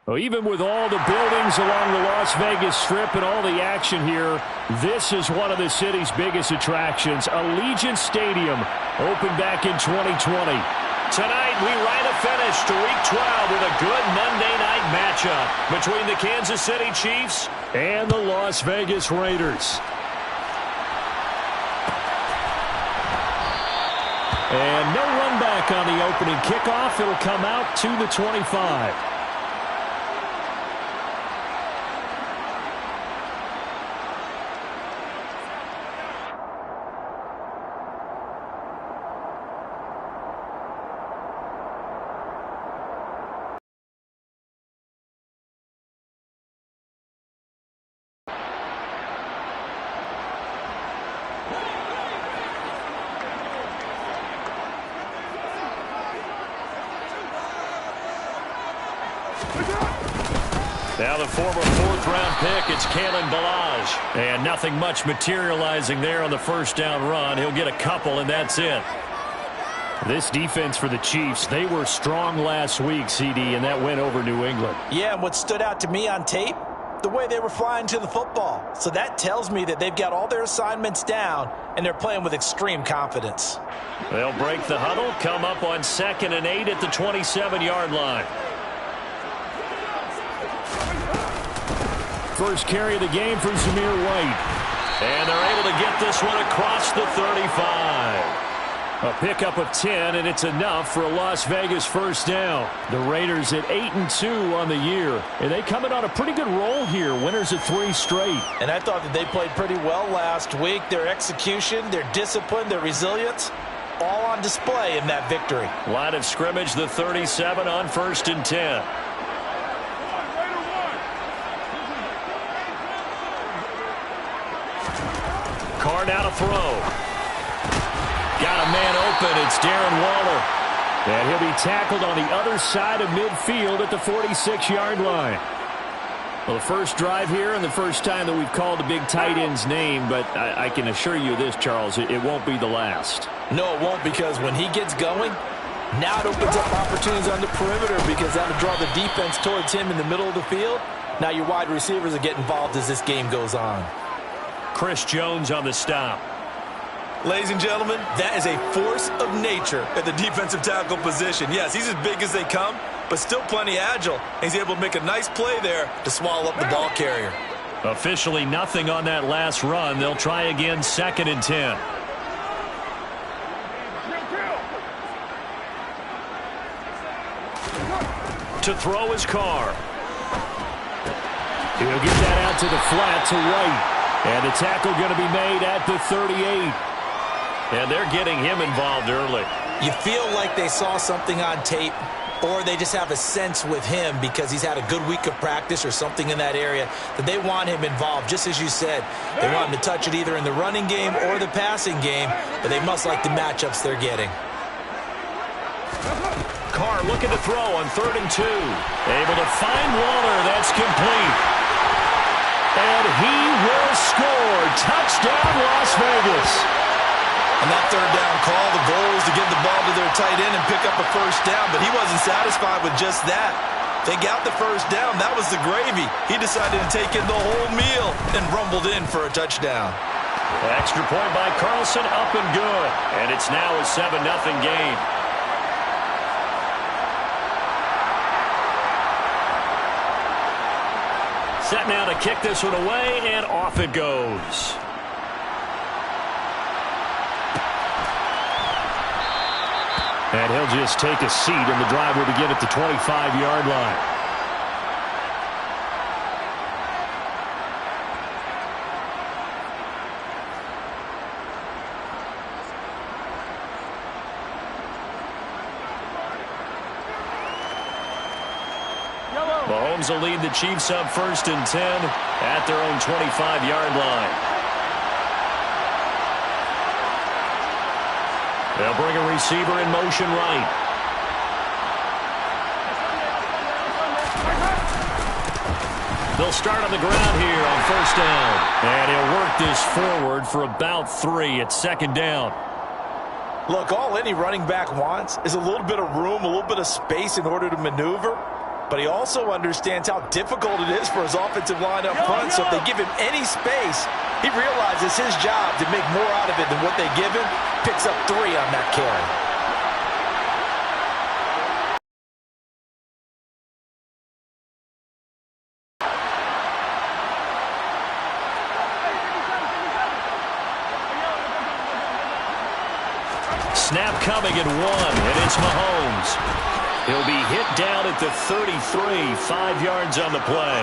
Well, even with all the buildings along the Las Vegas Strip and all the action here, this is one of the city's biggest attractions. Allegiant Stadium opened back in 2020. Tonight, we write a finish to Week 12 with a good Monday night matchup between the Kansas City Chiefs and the Las Vegas Raiders. And no run back on the opening kickoff. It'll come out to the 25. Now the former fourth-round pick, it's Kalen Ballage. And nothing much materializing there on the first down run. He'll get a couple, and that's it. This defense for the Chiefs, they were strong last week, CD, and that went over New England. Yeah, and what stood out to me on tape, the way they were flying to the football. So that tells me that they've got all their assignments down, and they're playing with extreme confidence. They'll break the huddle, come up on 2nd and 8 at the 27-yard line. First carry of the game for Zamir White. And they're able to get this one across the 35. A pickup of 10, and it's enough for a Las Vegas first down. The Raiders at 8-2 on the year. And they come in on a pretty good roll here. Winners of 3 straight. And I thought that they played pretty well last week. Their execution, their discipline, their resilience, all on display in that victory. Line of scrimmage, the 37 on 1st and 10. Carr now to throw. Got a man open. It's Darren Waller. And he'll be tackled on the other side of midfield at the 46-yard line. Well, the first drive here and the first time that we've called a big tight end's name, but I can assure you this, Charles, it won't be the last. No, it won't, because when he gets going, now it opens up opportunities on the perimeter because that'll draw the defense towards him in the middle of the field. Now your wide receivers will get involved as this game goes on. Chris Jones on the stop. Ladies and gentlemen, that is a force of nature at the defensive tackle position. Yes, he's as big as they come, but still plenty agile. He's able to make a nice play there to swallow up the ball carrier. Officially nothing on that last run. They'll try again 2nd and 10. To throw his Carr. He'll get that out to the flat to White. And the tackle going to be made at the 38. And they're getting him involved early. You feel like they saw something on tape, or they just have a sense with him because he's had a good week of practice or something in that area that they want him involved. Just as you said, they want him to touch it either in the running game or the passing game, but they must like the matchups they're getting. Carr looking to throw on 3rd and 2. Able to find Waller. That's complete. And he will score. Touchdown, Las Vegas. On that 3rd down call, the goal was to get the ball to their tight end and pick up a first down, but he wasn't satisfied with just that. They got the first down. That was the gravy. He decided to take in the whole meal and rumbled in for a touchdown. Extra point by Carlson, up and good. And it's now a 7-0 game. Set now to kick this one away, and off it goes. And he'll just take a seat, and the drive will begin at the 25-yard line. Mahomes will lead the Chiefs up 1st and 10 at their own 25-yard line. They'll bring a receiver in motion right. They'll start on the ground here on 1st down. And he'll work this forward for about 3 at 2nd down. Look, all any running back wants is a little bit of room, a little bit of space in order to maneuver. but he also understands how difficult it is for his offensive line up front. So if they give him any space, he realizes his job to make more out of it than what they give him. Picks up 3 on that carry. Snap coming at 1, and it's Mahomes. He'll be hit down at the 33, 5 yards on the play.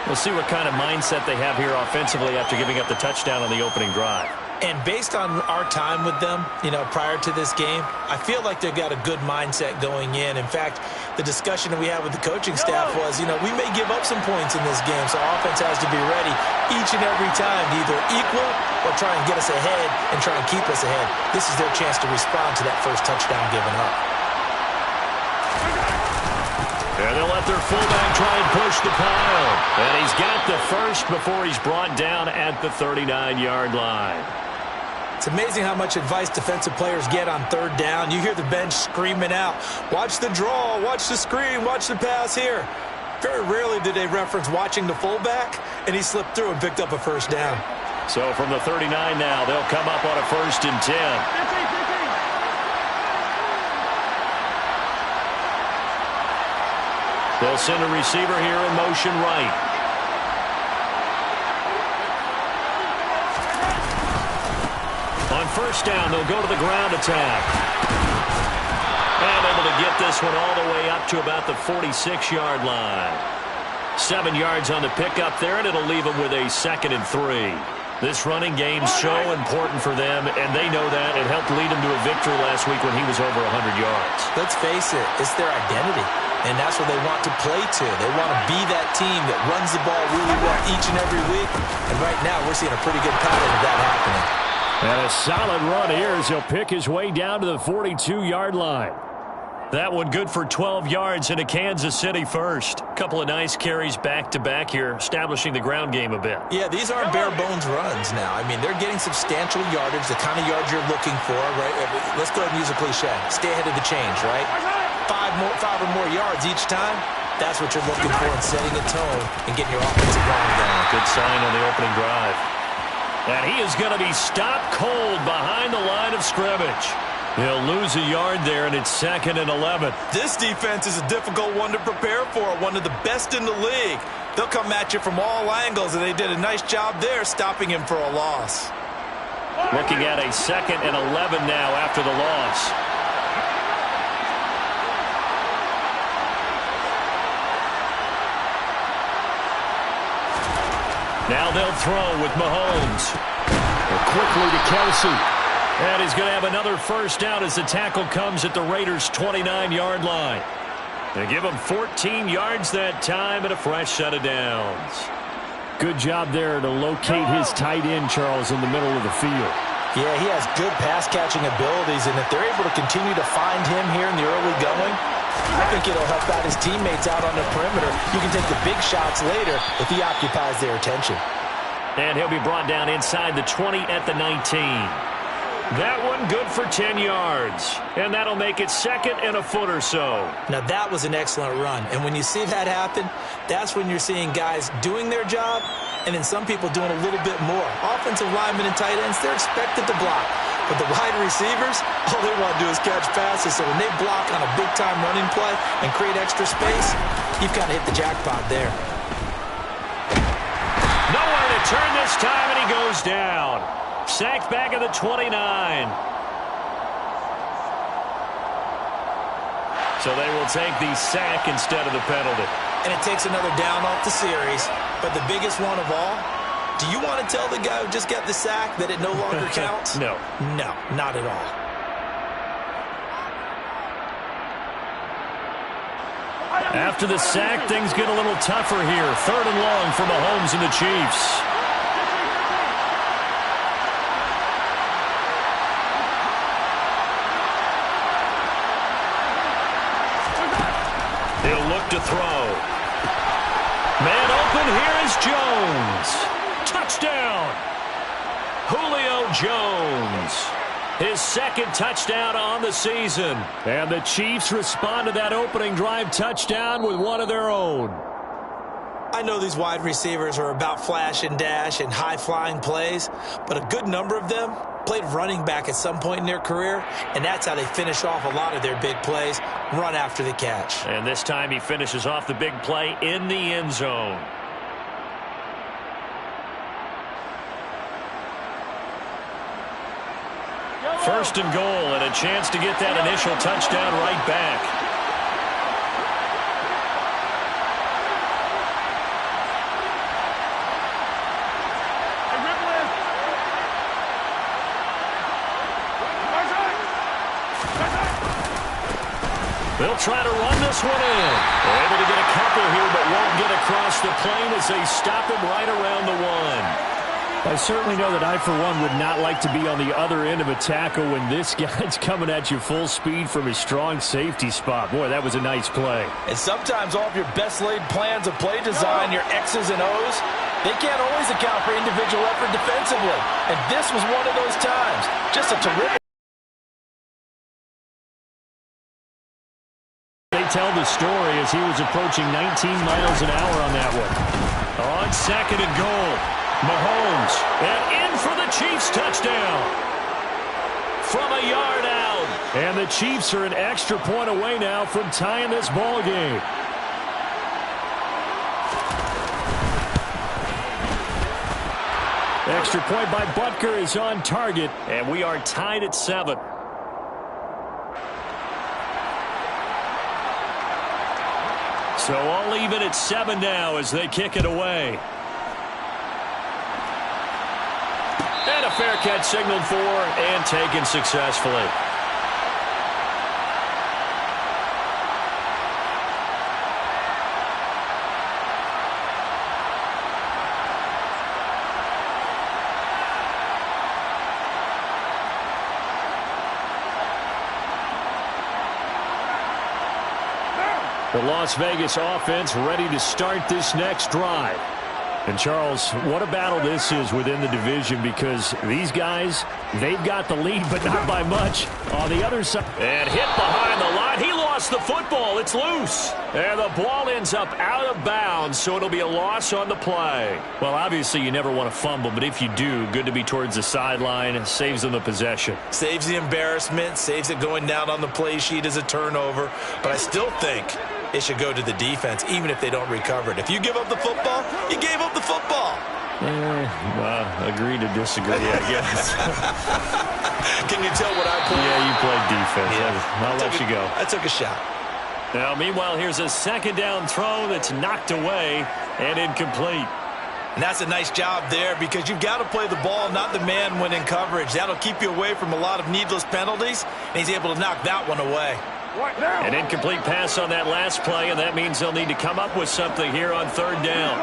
We'll see what kind of mindset they have here offensively after giving up the touchdown on the opening drive. And based on our time with them, prior to this game, I feel like they've got a good mindset going in. In fact, the discussion that we had with the coaching staff was, we may give up some points in this game, so offense has to be ready each and every time to either equal or try and get us ahead and try and keep us ahead. This is their chance to respond to that first touchdown given up. And they'll let their fullback try and push the pile. And he's got the first before he's brought down at the 39-yard line. It's amazing how much advice defensive players get on third down. You hear the bench screaming out, watch the draw, watch the screen, watch the pass here. Very rarely do they reference watching the fullback, and he slipped through and picked up a first down. So from the 39 now, they'll come up on a 1st and 10. They'll send a receiver here in motion right. On 1st down, they'll go to the ground attack. And able to get this one all the way up to about the 46-yard line. 7 yards on the pickup there, and it'll leave them with a 2nd and 3. This running game's so important for them, and they know that. It helped lead them to a victory last week when he was over 100 yards. Let's face it, it's their identity, and that's what they want to play to. They want to be that team that runs the ball really well each and every week, and right now we're seeing a pretty good pattern of that happening. And a solid run here as he'll pick his way down to the 42-yard line. That one good for 12 yards into Kansas City first. Couple of nice carries back-to-back here, establishing the ground game a bit. Yeah, these aren't bare-bones runs now. I mean, they're getting substantial yardage, the kind of yards you're looking for, right? Let's go ahead and use a cliche. Stay ahead of the change, right? Five or more yards each time. That's what you're looking for in setting a tone and getting your offensive line down. Good sign on the opening drive. And he is going to be stopped cold behind the line of scrimmage. He'll lose a yard there, and it's 2nd and 11. This defense is a difficult one to prepare for, one of the best in the league. They'll come at you from all angles, and they did a nice job there stopping him for a loss. Looking at a 2nd and 11 now after the loss. Now they'll throw with Mahomes. Quickly to Kelsey. And he's going to have another first down as the tackle comes at the Raiders' 29-yard line. They give him 14 yards that time and a fresh set of downs. Good job there to locate his tight end, Charles, in the middle of the field. Yeah, he has good pass-catching abilities, and if they're able to continue to find him here in the early going, I think it'll help out his teammates out on the perimeter. You can take the big shots later if he occupies their attention. And he'll be brought down inside the 20 at the 19. That one good for 10 yards. And that'll make it 2nd and a foot or so. Now that was an excellent run. And when you see that happen, that's when you're seeing guys doing their job and then some people doing a little bit more. Offensive linemen and tight ends, they're expected to block. But the wide receivers, all they want to do is catch passes. So when they block on a big-time running play and create extra space, you've got to hit the jackpot there. Nowhere to turn this time, and he goes down. Sacked back at the 29. So they will take the sack instead of the penalty. And it takes another down off the series. But the biggest one of all, do you want to tell the guy who just got the sack that it no longer counts? No. No, not at all. After the sack, things get a little tougher here. 3rd and long for Mahomes and the Chiefs. He'll look to throw. Man open, here is Jones. Touchdown! Julio Jones. His second touchdown on the season. And the Chiefs respond to that opening drive touchdown with one of their own. I know these wide receivers are about flash and dash and high-flying plays, but a good number of them played running back at some point in their career, and that's how they finish off a lot of their big plays, run after the catch. And this time he finishes off the big play in the end zone. First and goal, and a chance to get that initial touchdown right back. They'll try to run this one in. They're able to get a couple here, but won't get across the plane as they stop him right around the one. I certainly know that I, for one, would not like to be on the other end of a tackle when this guy's coming at you full speed from his strong safety spot. Boy, that was a nice play. And sometimes all of your best laid plans of play design, your X's and O's, they can't always account for individual effort defensively. And this was one of those times. Just a terrific. They tell the story as he was approaching 19 miles an hour on that one. On second and goal. Mahomes, and in for the Chiefs touchdown. From a yard out. And the Chiefs are an extra point away now from tying this ball game. Extra point by Butker is on target. And we are tied at 7. So all even at 7 now as they kick it away. And a fair catch signaled for and taken successfully. The Las Vegas offense ready to start this next drive. And, Charles, what a battle this is within the division because these guys, they've got the lead, but not by much. On the other side. And hit behind the line. He lost the football. It's loose. And the ball ends up out of bounds, so it'll be a loss on the play. Well, obviously, you never want to fumble, but if you do, good to be towards the sideline. It saves them the possession. Saves the embarrassment, saves it going down on the play sheet as a turnover. But I still think it should go to the defense, even if they don't recover it. If you give up the football, you gave up the football. Agree to disagree, I guess. Can you tell what I played? Yeah, you played defense. Yeah. I'll let you go. I took a shot. Now, meanwhile, here's a second down throw that's knocked away and incomplete. And that's a nice job there because you've got to play the ball, not the man when in coverage. That'll keep you away from a lot of needless penalties, and he's able to knock that one away. An incomplete pass on that last play, and that means they'll need to come up with something here on third down.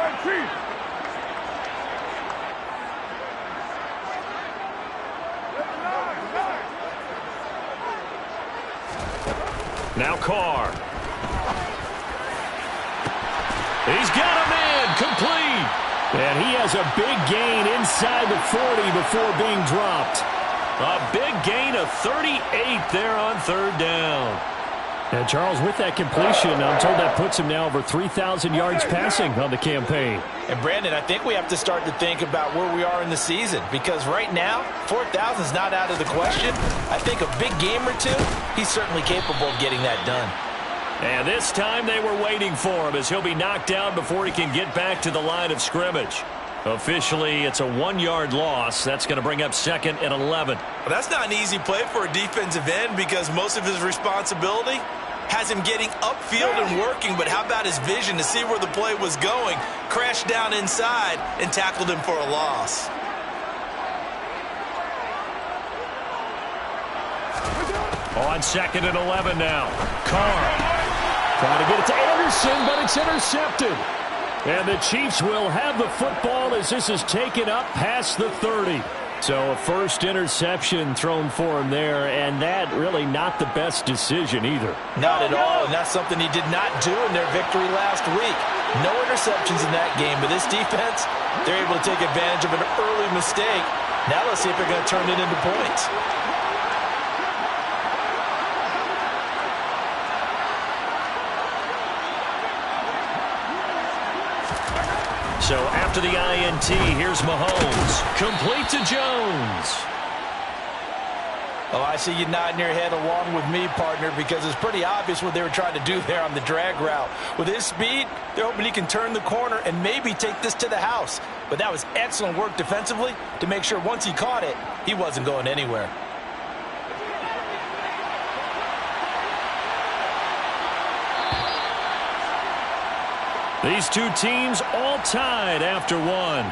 Now Carr. He's got a man complete. And he has a big gain inside the 40 before being dropped. A big gain of 38 there on third down. And Charles, with that completion, I'm told that puts him now over 3,000 yards passing on the campaign. And Brandon, I think we have to start to think about where we are in the season because right now, 4,000 is not out of the question. I think a big game or two, he's certainly capable of getting that done. And this time they were waiting for him as he'll be knocked down before he can get back to the line of scrimmage. Officially, it's a 1-yard loss. That's going to bring up second and 11. Well, that's not an easy play for a defensive end because most of his responsibility has him getting upfield and working, but how about his vision to see where the play was going, crashed down inside, and tackled him for a loss. On second and 11 now. Carr. Trying to get it to Anderson, but it's intercepted. And the Chiefs will have the football as this is taken up past the 30. So a first interception thrown for him there, and that really not the best decision either. Not at all, and that's something he did not do in their victory last week. No interceptions in that game, but this defense, they're able to take advantage of an early mistake. Now let's see if they're going to turn it into points. So after the INT, here's Mahomes. Complete to Jones. Oh, I see you nodding your head along with me, partner, because it's pretty obvious what they were trying to do there on the drag route. With his speed, they're hoping he can turn the corner and maybe take this to the house. But that was excellent work defensively to make sure once he caught it, he wasn't going anywhere. These two teams all tied after one.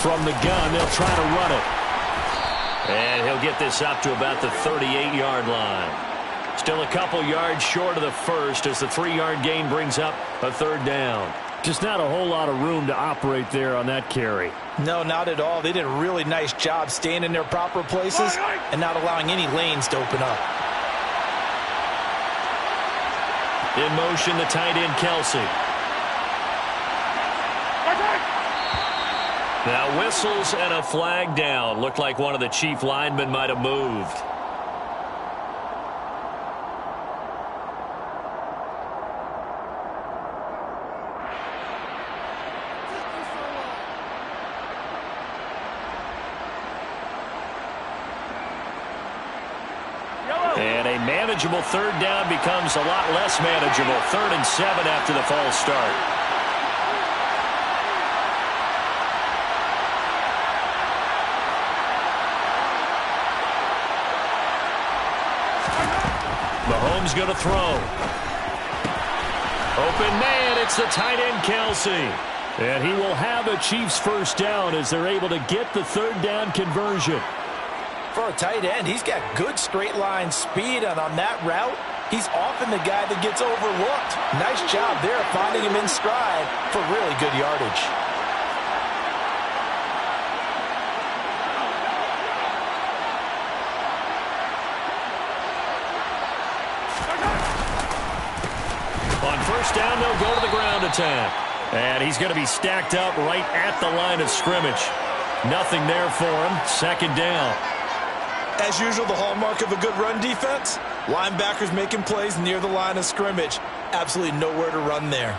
From the gun, they'll try to run it. And he'll get this up to about the 38-yard line. Still a couple yards short of the first as the 3-yard gain brings up a third down. Just not a whole lot of room to operate there on that carry. No, not at all. They did a really nice job staying in their proper places and not allowing any lanes to open up. In motion, the tight end, Kelsey. Now whistles and a flag down. Looked like one of the chief linemen might have moved. And a manageable third down becomes a lot less manageable. 3rd and 7 after the false start. Mahomes going to throw. Open man, it's the tight end, Kelsey. And he will have a Chiefs first down as they're able to get the third down conversion. For a tight end, he's got good straight line speed, and on that route, he's often the guy that gets overlooked. Nice job there finding him in stride for really good yardage. On first down, they'll go to the ground attack. And he's going to be stacked up right at the line of scrimmage. Nothing there for him. 2nd down. As usual, the hallmark of a good run defense, linebackers making plays near the line of scrimmage. Absolutely nowhere to run there.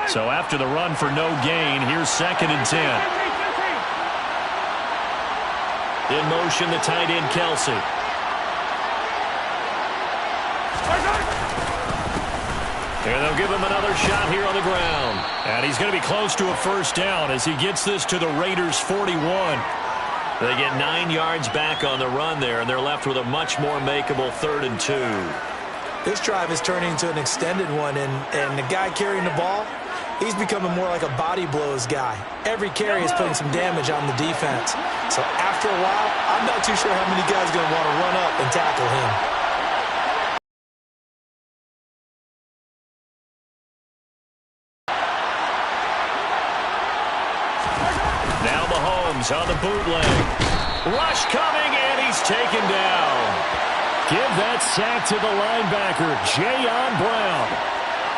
So after the run for no gain, here's 2nd and 10. In motion, the tight end, Kelsey. And they'll give him another shot here on the ground. And he's going to be close to a first down as he gets this to the Raiders' 41. They get 9 yards back on the run there, and they're left with a much more makeable 3rd and 2. This drive is turning into an extended one, and the guy carrying the ball, he's becoming more like a body blows guy. Every carry is putting some damage on the defense. So after a while, I'm not too sure how many guys are going to want to run up and tackle him. On the bootleg. Rush coming, and he's taken down. Give that sack to the linebacker, Jayon Brown.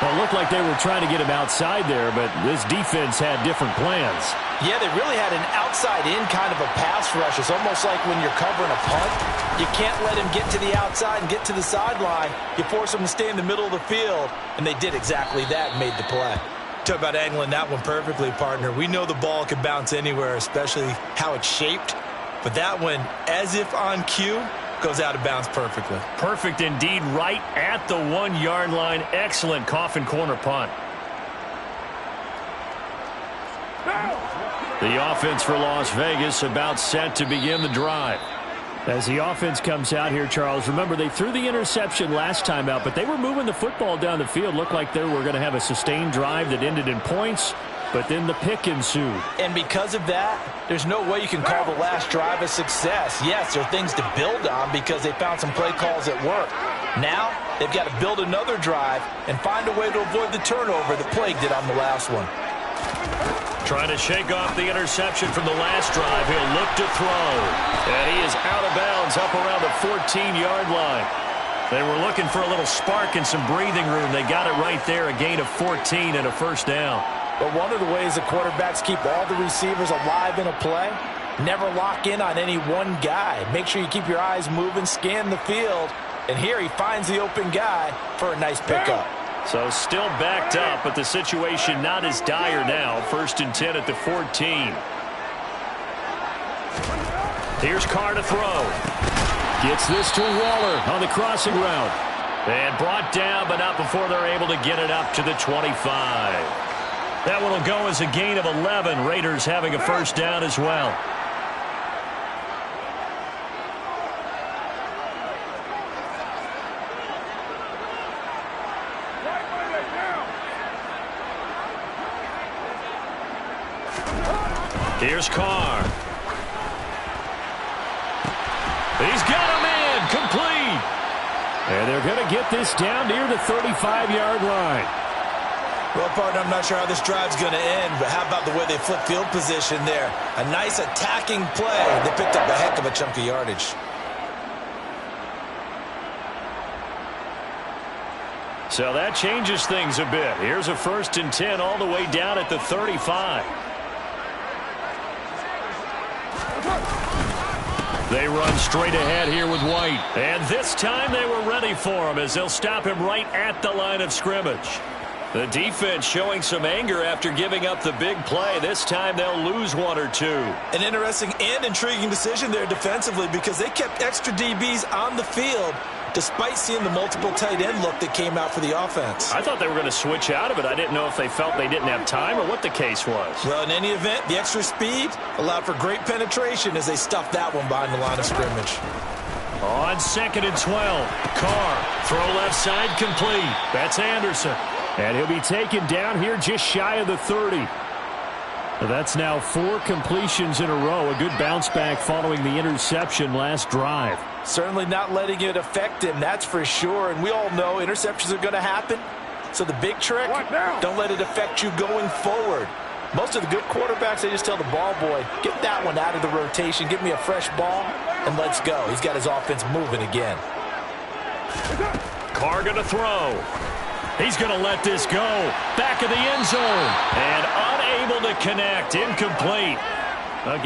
Well, it looked like they were trying to get him outside there, but this defense had different plans. Yeah, they really had an outside-in kind of a pass rush. It's almost like when you're covering a punt, you can't let him get to the outside and get to the sideline. You force him to stay in the middle of the field, and they did exactly that and made the play. Talk about angling that one perfectly, partner. We know the ball can bounce anywhere, especially how it's shaped. But that one, as if on cue, goes out of bounds perfectly. Perfect indeed, right at the 1-yard line. Excellent coffin corner punt. The offense for Las Vegas about set to begin the drive. As the offense comes out here, Charles, remember they threw the interception last time out, but they were moving the football down the field. Looked like they were going to have a sustained drive that ended in points, but then the pick ensued. And because of that, there's no way you can call the last drive a success. Yes, there are things to build on because they found some play calls that work. Now, they've got to build another drive and find a way to avoid the turnover that plagued it on the last one. Trying to shake off the interception from the last drive. He'll look to throw. And he is out of bounds up around the 14-yard line. They were looking for a little spark and some breathing room. They got it right there, a gain of 14 and a first down. But one of the ways the quarterbacks keep all the receivers alive in a play, never lock in on any one guy. Make sure you keep your eyes moving, scan the field. And here he finds the open guy for a nice pickup. So still backed up, but the situation not as dire now. 1st and 10 at the 14. Here's Carr to throw. Gets this to Waller on the crossing route. And brought down, but not before they're able to get it up to the 25. That one will go as a gain of 11. Raiders having a first down as well. Here's Carr. He's got a man complete. And they're going to get this down near the 35-yard line. Well, partner, I'm not sure how this drive's going to end, but how about the way they flip field position there? A nice attacking play. They picked up a heck of a chunk of yardage. So that changes things a bit. Here's a 1st and 10 all the way down at the 35. They run straight ahead here with White. And this time they were ready for him as they'll stop him right at the line of scrimmage. The defense showing some anger after giving up the big play. This time they'll lose one or two. An interesting and intriguing decision there defensively because they kept extra DBs on the field despite seeing the multiple tight end look that came out for the offense. I thought they were going to switch out of it. I didn't know if they felt they didn't have time or what the case was. Well, in any event, the extra speed allowed for great penetration as they stuffed that one behind the line of scrimmage. On 2nd and 12, Carr, throw left side complete. That's Anderson. And he'll be taken down here just shy of the 30. That's now 4 completions in a row. A good bounce back following the interception last drive. Certainly not letting it affect him, that's for sure. And we all know interceptions are going to happen. So the big trick, don't let it affect you going forward. Most of the good quarterbacks, they just tell the ball boy, get that one out of the rotation, give me a fresh ball, and let's go. He's got his offense moving again. Carr going to throw. He's going to let this go. Back of the end zone. And unable to connect. Incomplete.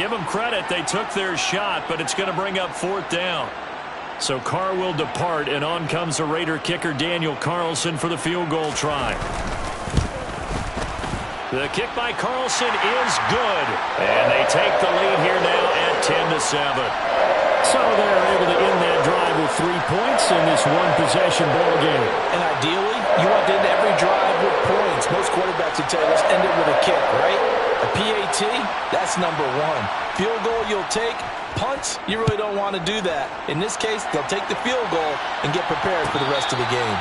Give them credit. They took their shot, but it's going to bring up 4th down. So Carr will depart, and on comes the Raider kicker Daniel Carlson for the field goal try. The kick by Carlson is good. And they take the lead here now at 10-7. So they're able to end that drive with 3 points in this one-possession ball game. And ideally, you want to end every drive with points. Most quarterbacks would tell you, let's end it with a kick, right? A PAT, that's number 1. Field goal you'll take. Punts, you really don't want to do that. In this case, they'll take the field goal and get prepared for the rest of the game.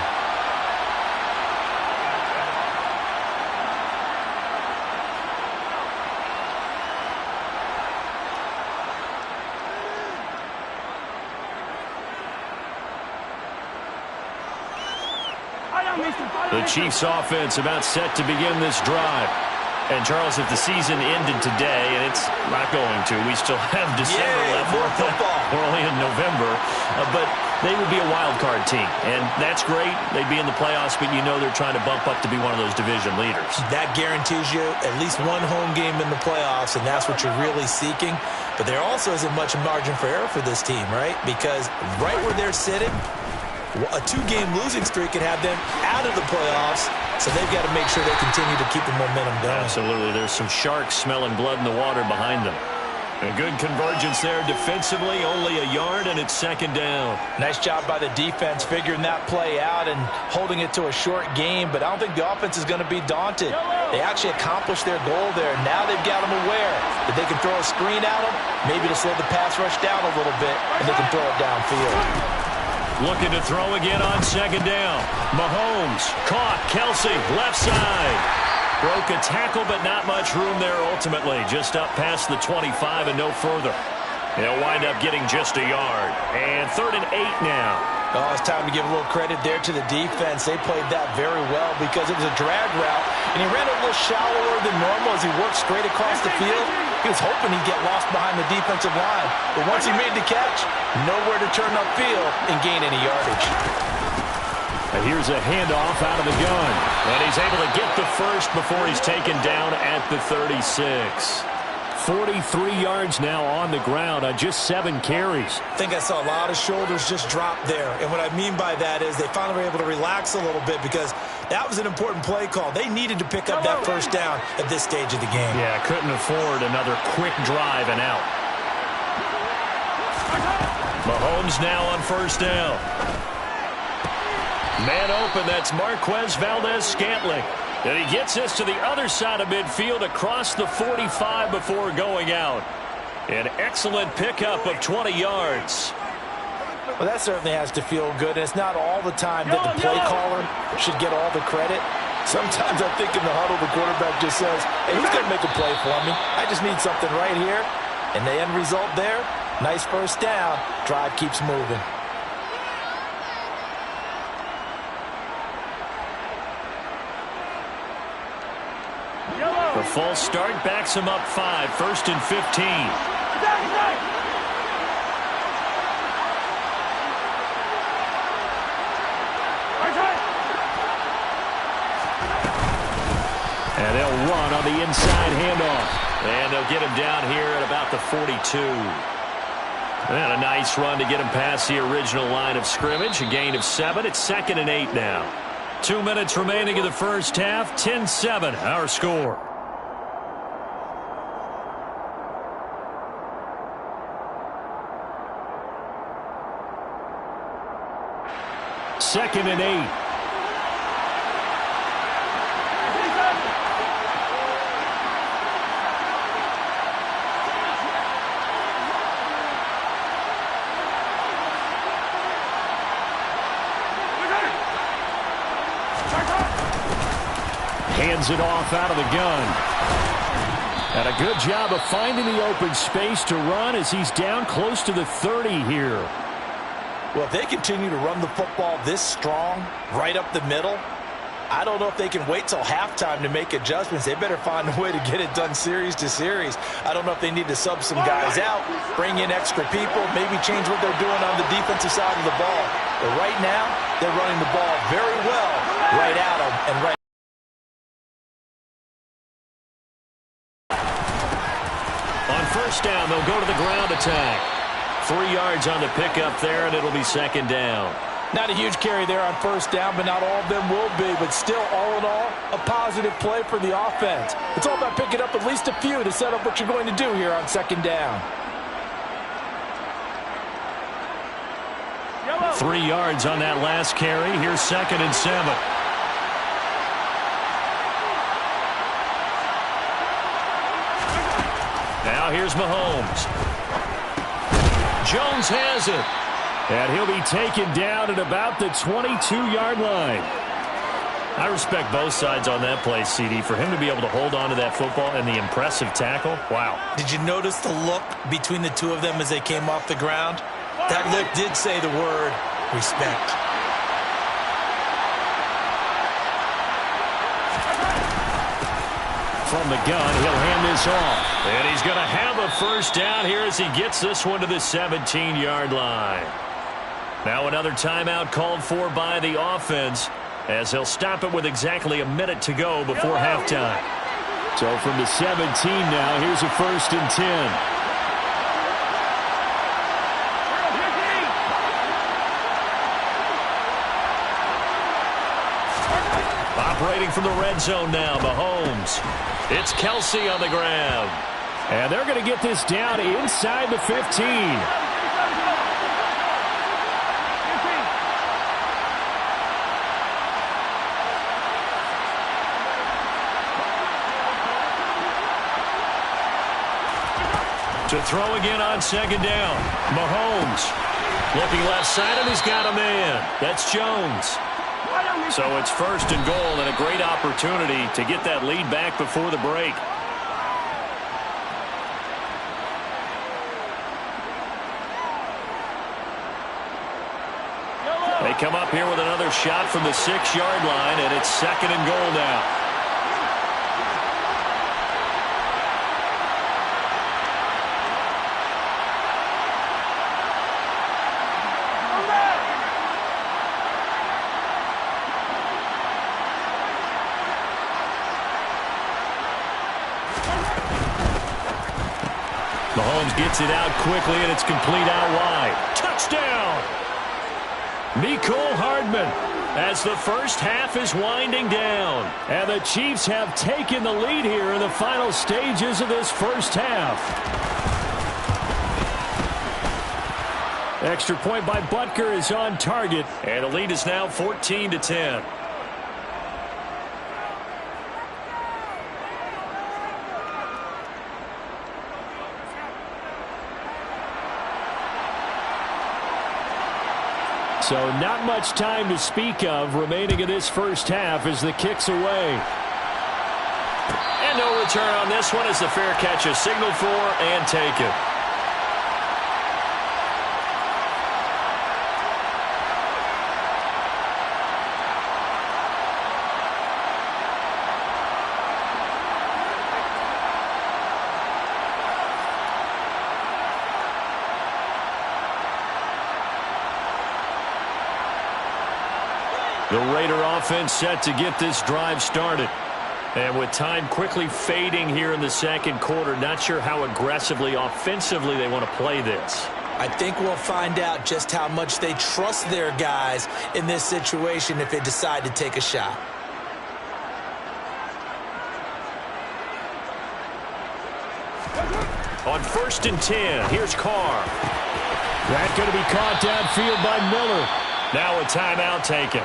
The Chiefs offense about set to begin this drive. And, Charles, if the season ended today, and it's not going to, we still have December left. More football. We're only in November. But they would be a wild card team. And that's great. They'd be in the playoffs, but you know they're trying to bump up to be one of those division leaders. That guarantees you at least one home game in the playoffs, and that's what you're really seeking. But there also isn't much margin for error for this team, right? Because right where they're sitting, a 2-game losing streak could have them out of the playoffs, so they've got to make sure they continue to keep the momentum going. Absolutely. There's some sharks smelling blood in the water behind them. A good convergence there defensively, only a yard, and it's 2nd down. Nice job by the defense figuring that play out and holding it to a short game, but I don't think the offense is going to be daunted. They actually accomplished their goal there. Now they've got them aware that they can throw a screen at them, maybe to slow the pass rush down a little bit, and they can throw it downfield. Looking to throw again on second down. Mahomes caught. Kelsey, left side. Broke a tackle, but not much room there ultimately. Just up past the 25 and no further. They'll wind up getting just a yard. And 3rd and 8 now. Oh, it's time to give a little credit there to the defense. They played that very well because it was a drag route, and he ran a little shallower than normal as he worked straight across the field. He was hoping he'd get lost behind the defensive line. But once he made the catch, nowhere to turn upfield and gain any yardage. And here's a handoff out of the gun. And he's able to get the first before he's taken down at the 36. 43 yards now on the ground on just 7 carries. I think I saw a lot of shoulders just drop there. And what I mean by that is they finally were able to relax a little bit because that was an important play call. They needed to pick up that first down at this stage of the game. Yeah, couldn't afford another quick drive and out. Mahomes now on first down. Man open, that's Marquez Valdez-Scantling. And he gets this to the other side of midfield across the 45 before going out. An excellent pickup of 20 yards. Well, that certainly has to feel good. And it's not all the time that the play caller should get all the credit. Sometimes I think in the huddle, the quarterback just says, hey, who's going to make a play for me? I just need something right here. And the end result there, nice first down. Drive keeps moving. The false start backs him up 5, 1st and 15. And they'll run on the inside handoff. And they'll get him down here at about the 42. And a nice run to get him past the original line of scrimmage. A gain of 7. It's 2nd and 8 now. 2 minutes remaining in the first half. 10-7 our score. Second and 8. Hands it off out of the gun. And a good job of finding the open space to run as he's down close to the 30 here. Well, if they continue to run the football this strong, right up the middle, I don't know if they can wait till halftime to make adjustments. They better find a way to get it done series to series. I don't know if they need to sub some guys out, bring in extra people, maybe change what they're doing on the defensive side of the ball. But right now, they're running the ball very well right at them and right. On first down, they'll go to the ground attack. 3 yards on the pickup there, and it'll be 2nd down. Not a huge carry there on first down, but not all of them will be. But still, all in all, a positive play for the offense. It's all about picking up at least a few to set up what you're going to do here on 2nd down. 3 yards on that last carry. Here's 2nd and 7. Now here's Mahomes. Jones has it. And he'll be taken down at about the 22-yard line. I respect both sides on that play, CD. For him to be able to hold on to that football and the impressive tackle, wow. Did you notice the look between the two of them as they came off the ground? That look did say the word respect. From the gun, he'll hand this off. And he's going to have a first down here as he gets this one to the 17-yard line. Now another timeout called for by the offense as they'll stop it with exactly a minute to go before halftime. So from the 17 now, here's a 1st and 10. Operating from the red zone now, Mahomes. It's Kelsey on the ground. And they're going to get this down inside the 15. To throw again on second down. Mahomes looking left side, and he's got a man. That's Jones. So it's first and goal, and a great opportunity to get that lead back before the break. They come up here with another shot from the 6-yard line, and it's second and goal now. Mahomes gets it out quickly, and it's complete out wide. Touchdown! Mecole Hardman, as the first half is winding down. And the Chiefs have taken the lead here in the final stages of this first half. Extra point by Butker is on target. And the lead is now 14-10. So not much time to speak of remaining in this first half as the kick's away. And no return on this one as the fair catch is signaled for and taken. The Raider offense set to get this drive started. And with time quickly fading here in the second quarter, not sure how aggressively, offensively they want to play this. I think we'll find out just how much they trust their guys in this situation if they decide to take a shot. On 1st and 10, here's Carr. That's going to be caught downfield by Miller. Now a timeout taken.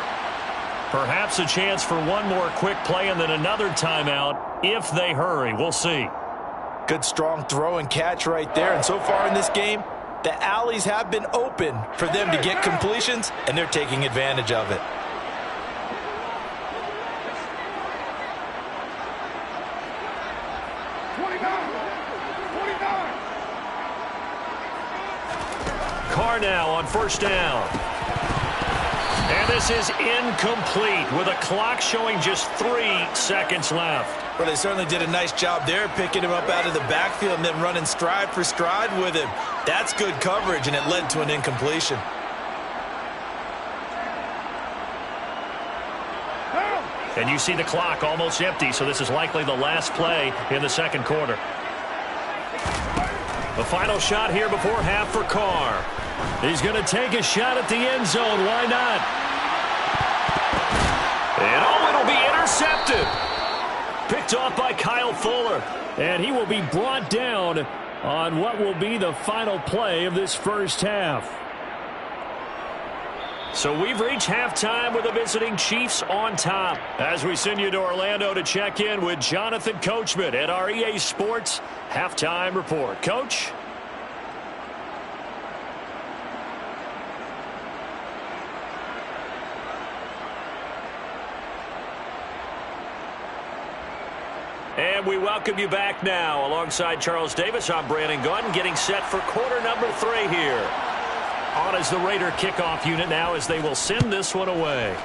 Perhaps a chance for one more quick play and then another timeout if they hurry. We'll see. Good strong throw and catch right there. And so far in this game, the alleys have been open for them to get completions, and they're taking advantage of it. Carr now on 1st down. And this is incomplete with a clock showing just 3 seconds left. Well, they certainly did a nice job there, picking him up out of the backfield and then running stride for stride with him. That's good coverage, and it led to an incompletion. And you see the clock almost empty, so this is likely the last play in the second quarter. The final shot here before half for Carr. He's going to take a shot at the end zone. Why not? And it'll be intercepted. Picked off by Kyle Fuller. And he will be brought down on what will be the final play of this first half. So we've reached halftime with the visiting Chiefs on top. As we send you to Orlando to check in with Jonathan Coachman at our EA Sports Halftime Report. Coach? And we welcome you back now. Alongside Charles Davis, I'm Brandon Gaudin, getting set for quarter number 3 here. On is the Raider kickoff unit now as they will send this one away.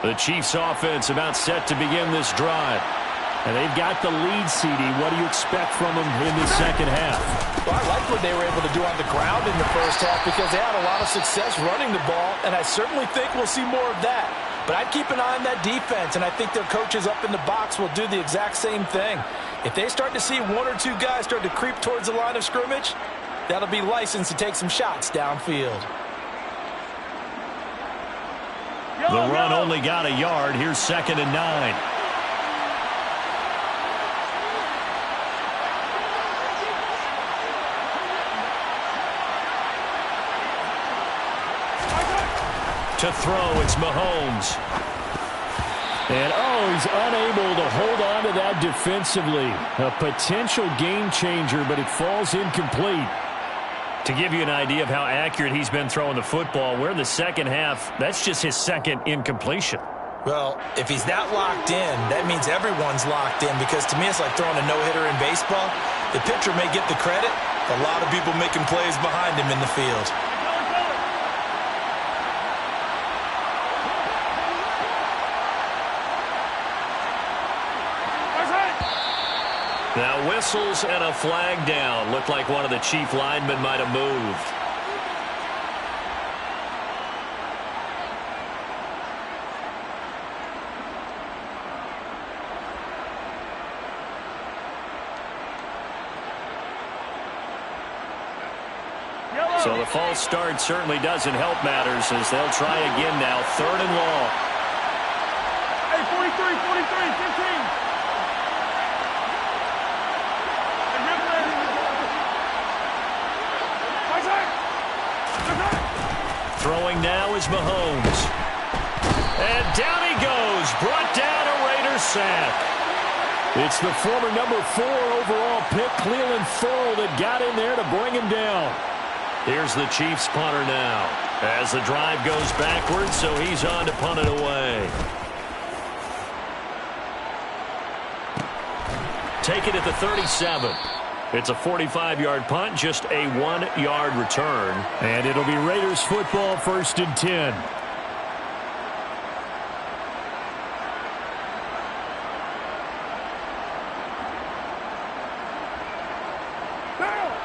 The Chiefs offense about set to begin this drive. And they've got the lead, CD. What do you expect from them in the second half? Well, I like what they were able to do on the ground in the first half because they had a lot of success running the ball, and I certainly think we'll see more of that. But I'd keep an eye on that defense, and I think their coaches up in the box will do the exact same thing. If they start to see 1 or 2 guys start to creep towards the line of scrimmage, that'll be licensed to take some shots downfield. The run only got a yard. Here's 2nd and 9. To throw, it's Mahomes. And, he's unable to hold on to that defensively. A potential game changer, but it falls incomplete. To give you an idea of how accurate he's been throwing the football, we're in the second half. That's just his second incompletion. Well, if he's that locked in, that means everyone's locked in, because to me it's like throwing a no-hitter in baseball. The pitcher may get the credit, a lot of people making plays behind him in the field. Now whistles and a flag down. Looked like one of the chief linemen might have moved. So the false start certainly doesn't help matters, as they'll try again now. 3rd and long. Hey, 43, 15. Throwing now is Mahomes. And down he goes. Brought down a Raiders sack. It's the former number 4 overall pick, Cleveland Ferrell, that got in there to bring him down. Here's the Chiefs punter now, as the drive goes backwards, so he's on to punt it away. Take it at the 37. It's a 45-yard punt, just a 1-yard return. And it'll be Raiders football, 1st and 10.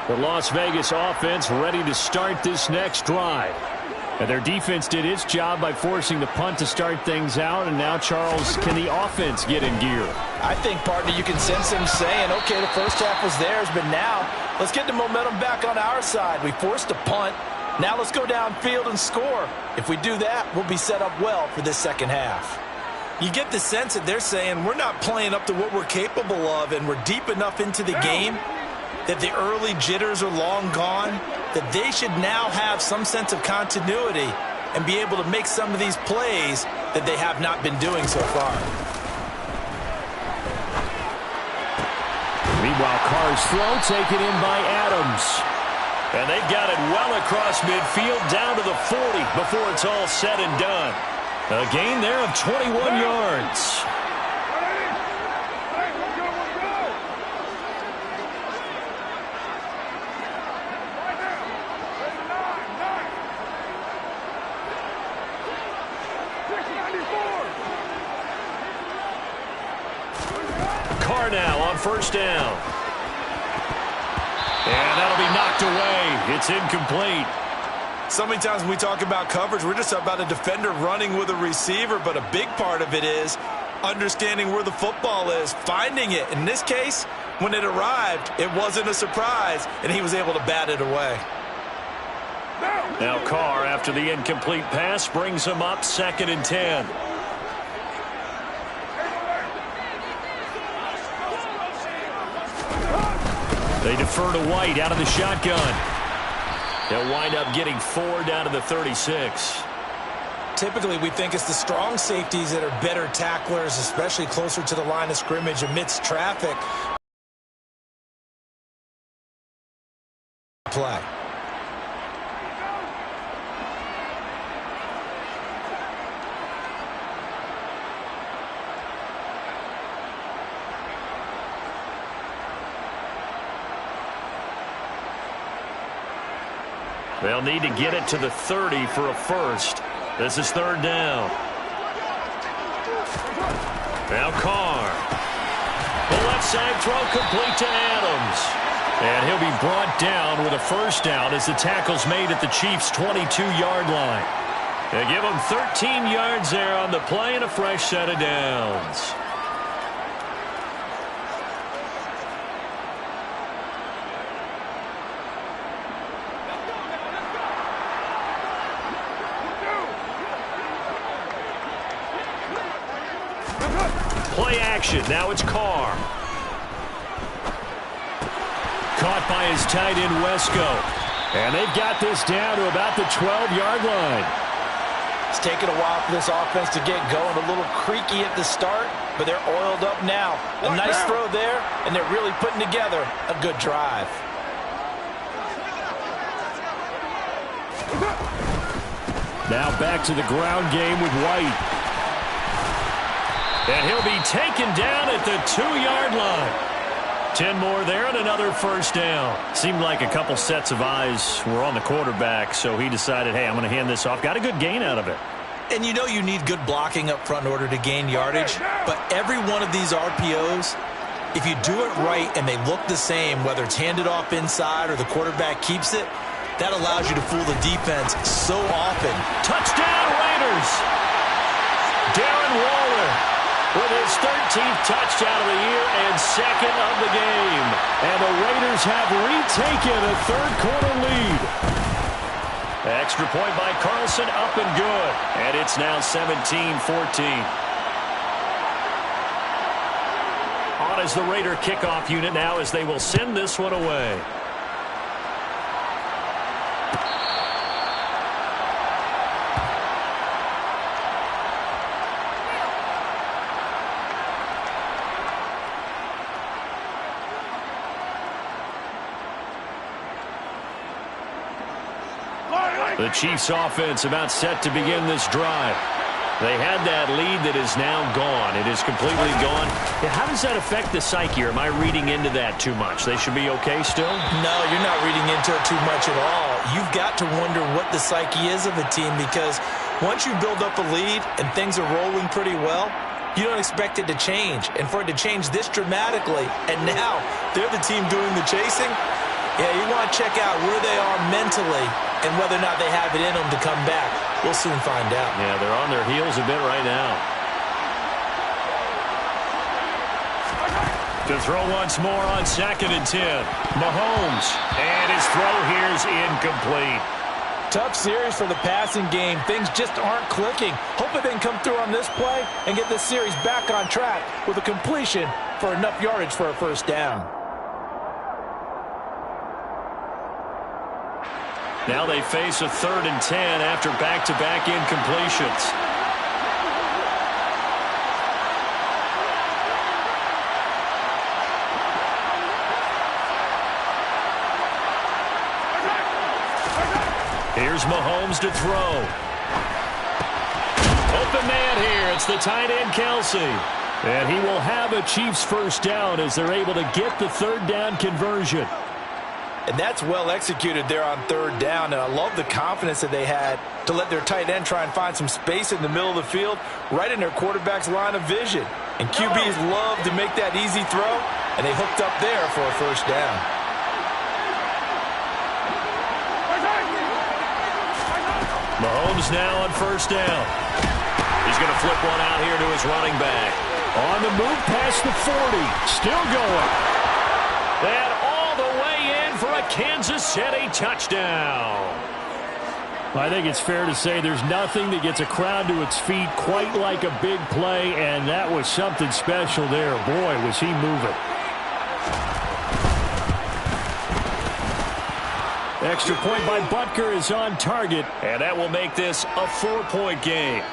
The Las Vegas offense ready to start this next drive. And their defense did its job by forcing the punt to start things out. And now, Charles, can the offense get in gear? I think, partner, you can sense him saying, okay, the first half was theirs, but now let's get the momentum back on our side. We forced a punt. Now let's go downfield and score. If we do that, we'll be set up well for this second half. You get the sense that they're saying we're not playing up to what we're capable of, and we're deep enough into the game that the early jitters are long gone, that they should now have some sense of continuity and be able to make some of these plays that they have not been doing so far. Meanwhile, Carr's throw taken in by Adams. And they got it well across midfield down to the 40 before it's all said and done. A gain there of 21 yards. Now on 1st down. And that'll be knocked away. It's incomplete. So many times when we talk about coverage, we're just about a defender running with a receiver, but a big part of it is understanding where the football is, finding it. In this case, when it arrived, it wasn't a surprise, and he was able to bat it away. Now Carr, after the incomplete pass, brings him up 2nd and 10. They defer to White out of the shotgun. They'll wind up getting 4 down to the 36. Typically, we think it's the strong safeties that are better tacklers, especially closer to the line of scrimmage amidst traffic. Play. They'll need to get it to the 30 for a first. This is 3rd down. Now Carr. The left side throw complete to Adams. And he'll be brought down with a 1st down as the tackle's made at the Chiefs' 22-yard line. They give him 13 yards there on the play and a fresh set of downs. Play action. Now it's Carr. Caught by his tight end, Wesco. And they've got this down to about the 12-yard line. It's taken a while for this offense to get going. A little creaky at the start, but they're oiled up now. A nice throw there, and they're really putting together a good drive. Now back to the ground game with White. And he'll be taken down at the 2-yard line. 10 more there and another first down. Seemed like a couple sets of eyes were on the quarterback, so he decided, hey, I'm going to hand this off. Got a good gain out of it. And you know you need good blocking up front in order to gain yardage, but every one of these RPOs, if you do it right and they look the same, whether it's handed off inside or the quarterback keeps it, that allows you to fool the defense so often. Touchdown Raiders! Darren Waller with his 13th touchdown of the year and second of the game. And the Raiders have retaken a third-quarter lead. Extra point by Carlson, up and good. And it's now 17-14. On is the Raider kickoff unit now as they will send this one away. The Chiefs offense about set to begin this drive. They had that lead that is now gone. It is completely gone. How does that affect the psyche? Or am I reading into that too much? They should be okay still? No, you're not reading into it too much at all. You've got to wonder what the psyche is of a team, because once you build up a lead and things are rolling pretty well, you don't expect it to change. And for it to change this dramatically, and now they're the team doing the chasing, yeah, you want to check out where they are mentally and whether or not they have it in them to come back. We'll soon find out. Yeah, they're on their heels a bit right now. To throw once more on 2nd and 10. Mahomes. And his throw here is incomplete. Tough series for the passing game. Things just aren't clicking. Hoping they can come through on this play and get this series back on track with a completion for enough yardage for a first down. Now they face a 3rd and 10 after back-to-back incompletions. Here's Mahomes to throw. Open man here. It's the tight end, Kelsey. And he will have a Chiefs first down as they're able to get the 3rd down conversion. And that's well executed there on 3rd down. And I love the confidence that they had to let their tight end try and find some space in the middle of the field, right in their quarterback's line of vision. And QBs love to make that easy throw, and they hooked up there for a first down. Mahomes now on 1st down. He's going to flip one out here to his running back. On the move past the 40. Still going. And all the way in for a Kansas City touchdown. I think it's fair to say there's nothing that gets a crowd to its feet quite like a big play, and that was something special there. Boy, was he moving. Extra point by Butker is on target. And that will make this a 4-point game.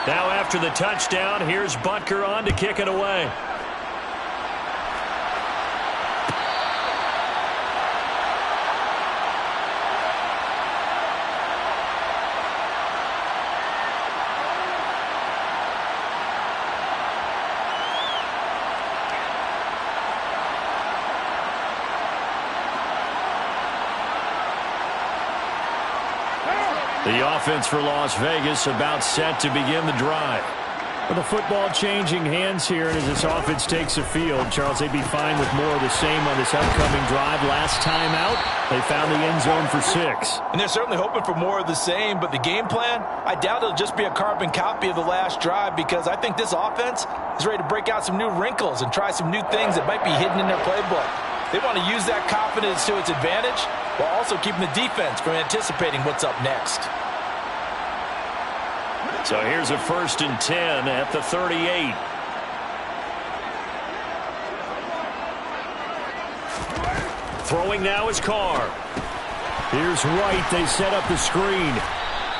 Now after the touchdown, here's Butker on to kick it away. The offense for Las Vegas about set to begin the drive. With the football changing hands here, and as this offense takes the field, Charles, they'd be fine with more of the same on this upcoming drive. Last time out, they found the end zone for 6. And they're certainly hoping for more of the same, but the game plan, I doubt it'll just be a carbon copy of the last drive, because I think this offense is ready to break out some new wrinkles and try some new things that might be hidden in their playbook. They want to use that confidence to its advantage while also keeping the defense from anticipating what's up next. So here's a 1st and 10 at the 38. Throwing now is Carr. Here's White. They set up the screen.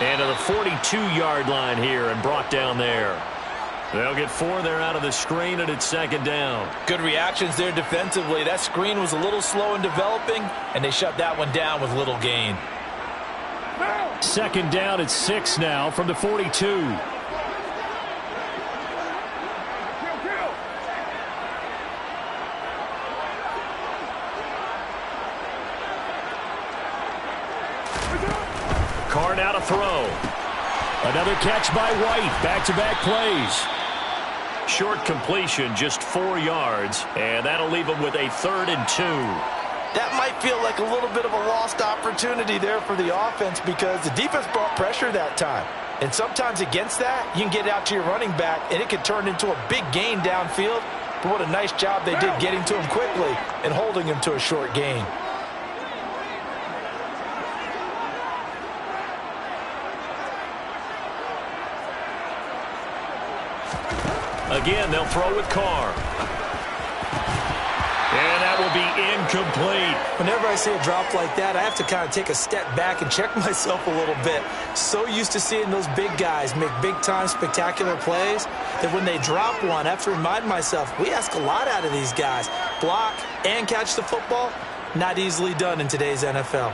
And to the 42-yard line here and brought down there. They'll get 4 there out of the screen, and it's second down. Good reactions there defensively. That screen was a little slow in developing, and they shut that one down with little gain. Second down at 6 now from the 42. Carr now to throw. Another catch by White. Back-to-back plays. Short completion, just 4 yards, and that'll leave them with a 3rd and 2. That might feel like a little bit of a lost opportunity there for the offense because the defense brought pressure that time. And sometimes against that, you can get out to your running back, and it can turn into a big gain downfield. But what a nice job they did getting to him quickly and holding him to a short gain. Again, they'll throw with Carr. And that will be incomplete. Whenever I see a drop like that, I have to kind of take a step back and check myself a little bit. So used to seeing those big guys make big-time spectacular plays that when they drop one, I have to remind myself, we ask a lot out of these guys. Block and catch the football, not easily done in today's NFL.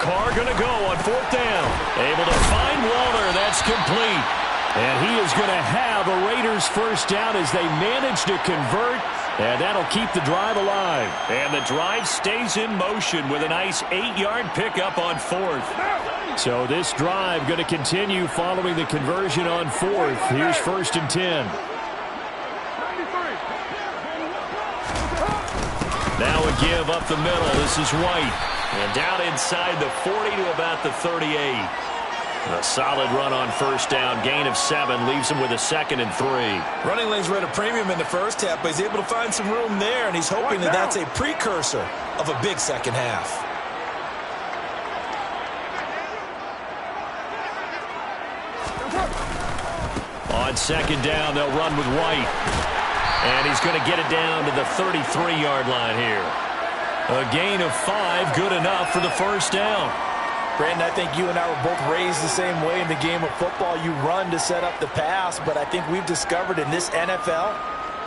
Carr going to go on 4th down. Able to find Waller. That's complete. And he is going to have a Raiders first down as they manage to convert. And that'll keep the drive alive. And the drive stays in motion with a nice 8-yard pickup on 4th. So this drive going to continue following the conversion on 4th. Here's 1st and 10. Now a give up the middle. This is White. And down inside the 40 to about the 38. A solid run on 1st down. Gain of 7 leaves him with a 2nd and 3. Running lanes were at a premium in the first half, but he's able to find some room there, and he's hoping that that's a precursor of a big second half. On 2nd down, they'll run with White. And he's going to get it down to the 33-yard line here. A gain of 5, good enough for the 1st down. Brandon, I think you and I were both raised the same way in the game of football. You run to set up the pass, but I think we've discovered in this NFL,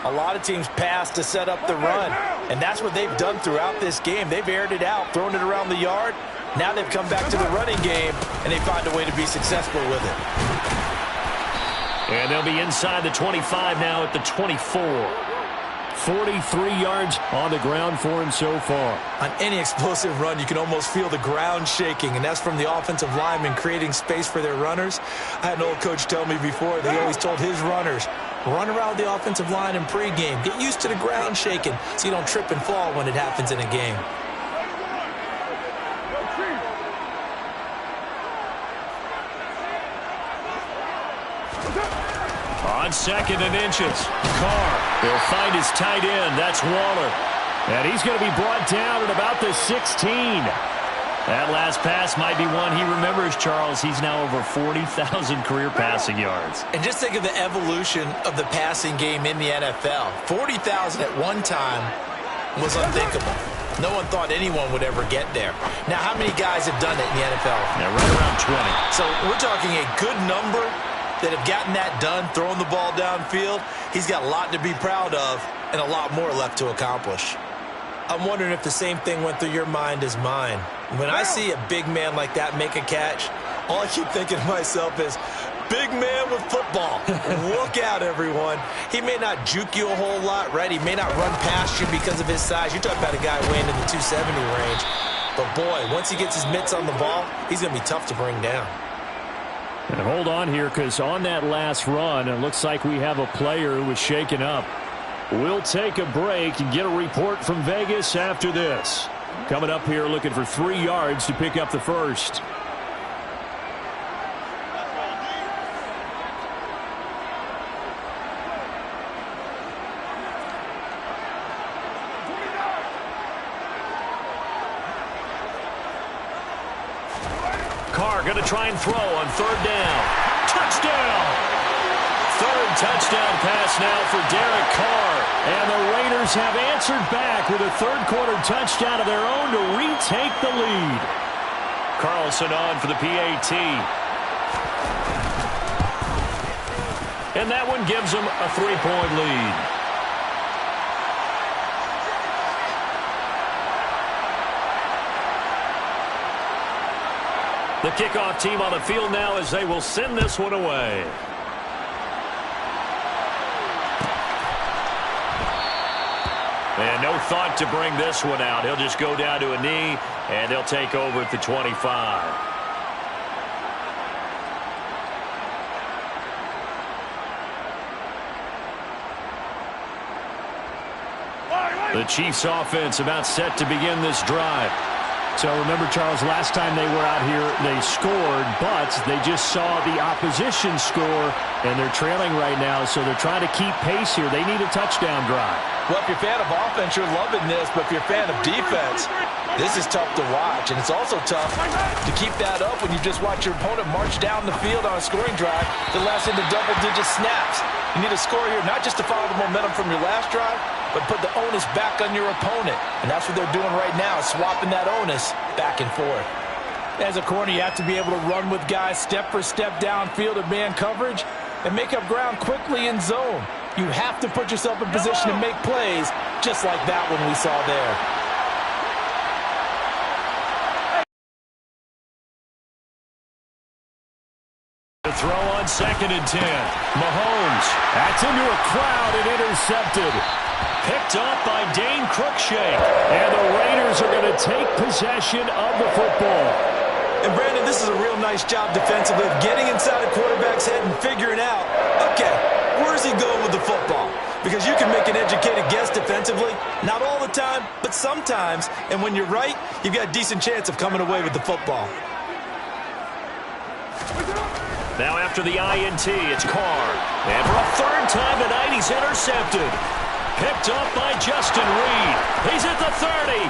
a lot of teams pass to set up the run. And that's what they've done throughout this game. They've aired it out, thrown it around the yard. Now they've come back to the running game, and they find a way to be successful with it. And they'll be inside the 25 now at the 24. 43 yards on the ground for him so far. On any explosive run, you can almost feel the ground shaking, and that's from the offensive linemen creating space for their runners. I had an old coach tell me before, they always told his runners, run around the offensive line in pregame. Get used to the ground shaking so you don't trip and fall when it happens in a game. On 2nd and inches, Carr. He'll find his tight end. That's Waller. And he's going to be brought down at about the 16. That last pass might be one he remembers, Charles. He's now over 40,000 career passing yards. And just think of the evolution of the passing game in the NFL. 40,000 at one time was unthinkable. No one thought anyone would ever get there. Now, how many guys have done it in the NFL? Yeah, right around 20. So we're talking a good number that have gotten that done, throwing the ball downfield. He's got a lot to be proud of and a lot more left to accomplish. I'm wondering if the same thing went through your mind as mine. When I see a big man like that make a catch, all I keep thinking to myself is, big man with football. Look out, everyone. He may not juke you a whole lot, right? He may not run past you because of his size. You're talking about a guy weighing in the 270 range. But, boy, once he gets his mitts on the ball, he's going to be tough to bring down. And hold on here, because on that last run, it looks like we have a player who was shaken up. We'll take a break and get a report from Vegas after this. Coming up here looking for 3 yards to pick up the first. Carr going to try and throw on third down. Touchdown! Third touchdown pass now for Derek Carr. And the Raiders have answered back with a third-quarter touchdown of their own to retake the lead. Carlson on for the PAT. And that one gives them a 3-point lead. The kickoff team on the field now as they will send this one away. And no thought to bring this one out. He'll just go down to a knee, and they'll take over at the 25. The Chiefs offense about set to begin this drive. So remember, Charles, last time they were out here, they scored, but they just saw the opposition score, and they're trailing right now, so they're trying to keep pace here. They need a touchdown drive. Well, if you're a fan of offense, you're loving this, but if you're a fan of defense, this is tough to watch, and it's also tough to keep that up when you just watch your opponent march down the field on a scoring drive that lasts into double-digit snaps. You need a score here, not just to follow the momentum from your last drive, but put the onus back on your opponent. And that's what they're doing right now, swapping that onus back and forth. As a corner, you have to be able to run with guys step for step downfield in man coverage and make up ground quickly in zone. You have to put yourself in position to make plays, just like that one we saw there. The throw on 2nd and 10. Mahomes. That's into a crowd and intercepted. Picked up by Dane Cruikshank. And the Raiders are going to take possession of the football. And Brandon, this is a real nice job defensively of getting inside a quarterback's head and figuring out, okay, where's he going with the football? Because you can make an educated guess defensively, not all the time, but sometimes. And when you're right, you've got a decent chance of coming away with the football. Now after the INT, it's Carr. And for a third time tonight, he's intercepted. Picked up by Justin Reed. He's at the 30.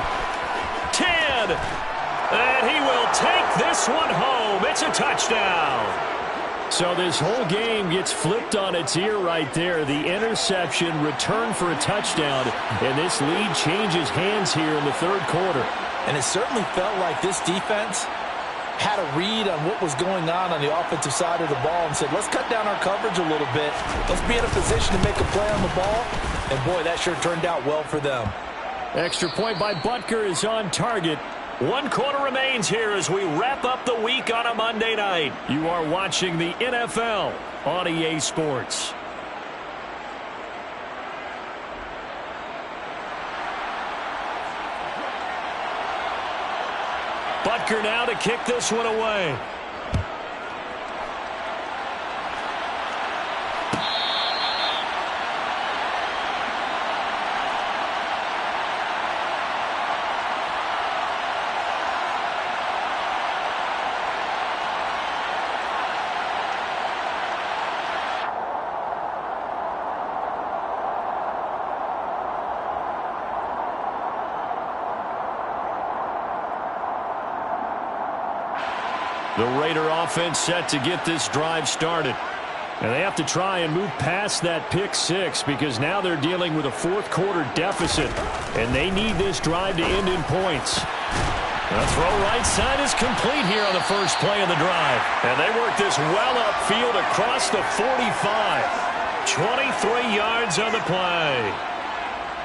10. And he will take this one home. It's a touchdown. So this whole game gets flipped on its ear right there. The interception, return for a touchdown, and this lead changes hands here in the third quarter. And it certainly felt like this defense had a read on what was going on the offensive side of the ball and said, let's cut down our coverage a little bit. Let's be in a position to make a play on the ball. And, boy, that sure turned out well for them. Extra point by Butker is on target. 1 quarter remains here as we wrap up the week on a Monday night. You are watching the NFL on EA Sports. Butker now to kick this one away. The Raider offense set to get this drive started. And they have to try and move past that pick six because now they're dealing with a fourth quarter deficit. And they need this drive to end in points. The throw right side is complete here on the first play of the drive. And they work this well upfield across the 45. 23 yards on the play.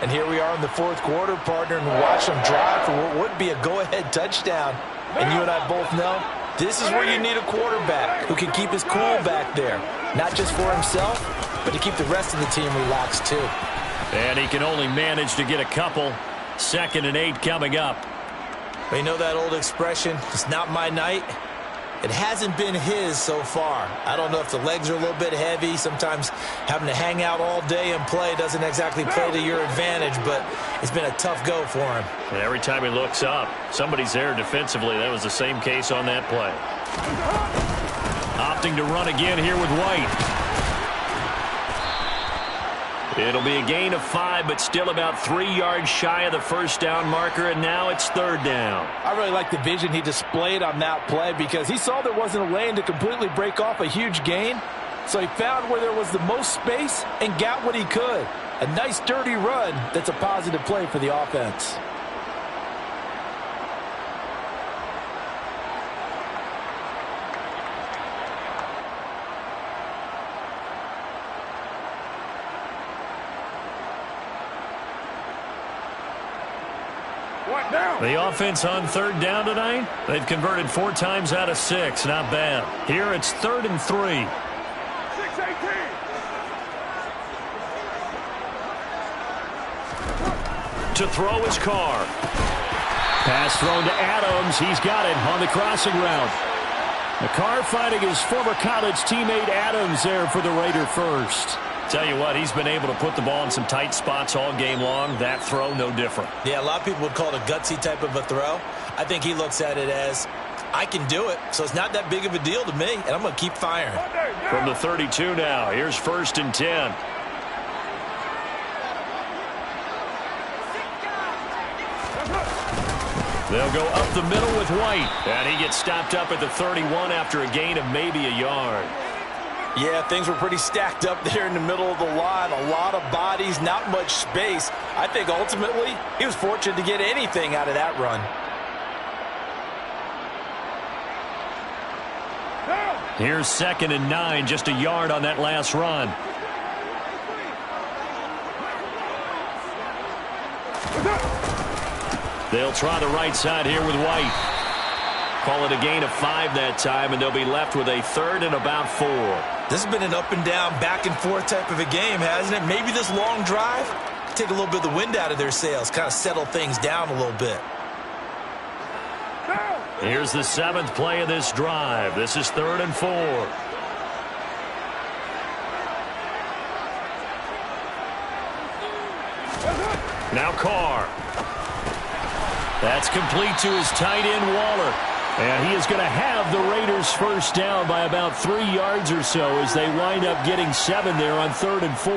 And here we are in the fourth quarter, partner, and watch them drive for what would be a go-ahead touchdown. And you and I both know this is where you need a quarterback who can keep his cool back there. Not just for himself, but to keep the rest of the team relaxed too. And he can only manage to get a couple. 2nd and 8 coming up. But you know that old expression, it's not my night? It hasn't been his so far. I don't know if the legs are a little bit heavy. Sometimes having to hang out all day and play doesn't exactly play to your advantage, but it's been a tough go for him. And every time he looks up, somebody's there defensively. That was the same case on that play. Opting to run again here with White. It'll be a gain of 5, but still about 3 yards shy of the first down marker, and now it's third down. I really like the vision he displayed on that play because he saw there wasn't a lane to completely break off a huge gain. So he found where there was the most space and got what he could. A nice, dirty run that's a positive play for the offense. The offense on third down tonight, they've converted 4 times out of 6. Not bad. Here it's 3rd and 3. 6-18. To throw his Carr. Pass thrown to Adams. He's got it on the crossing route. The Carr finding his former college teammate Adams there for the Raider first. Tell you what, he's been able to put the ball in some tight spots all game long. That throw, no different. Yeah, a lot of people would call it a gutsy type of a throw. I think he looks at it as, I can do it, so it's not that big of a deal to me, and I'm going to keep firing. From the 32 now, here's 1st and 10. They'll go up the middle with White, and he gets stopped up at the 31 after a gain of maybe a yard. Yeah, things were pretty stacked up there in the middle of the line. A lot of bodies, not much space. I think ultimately he was fortunate to get anything out of that run. Here's 2nd and 9, just a yard on that last run. They'll try the right side here with White. Call it a gain of 5 that time, and they'll be left with a 3rd and about 4. This has been an up and down, back and forth type of a game, hasn't it? Maybe this long drive take a little bit of the wind out of their sails, kind of settle things down a little bit. Here's the 7th play of this drive. This is 3rd and 4. Now Carr. That's complete to his tight end, Waller. And he is going to have the Raiders first down by about 3 yards or so as they wind up getting 7 there on 3rd and 4.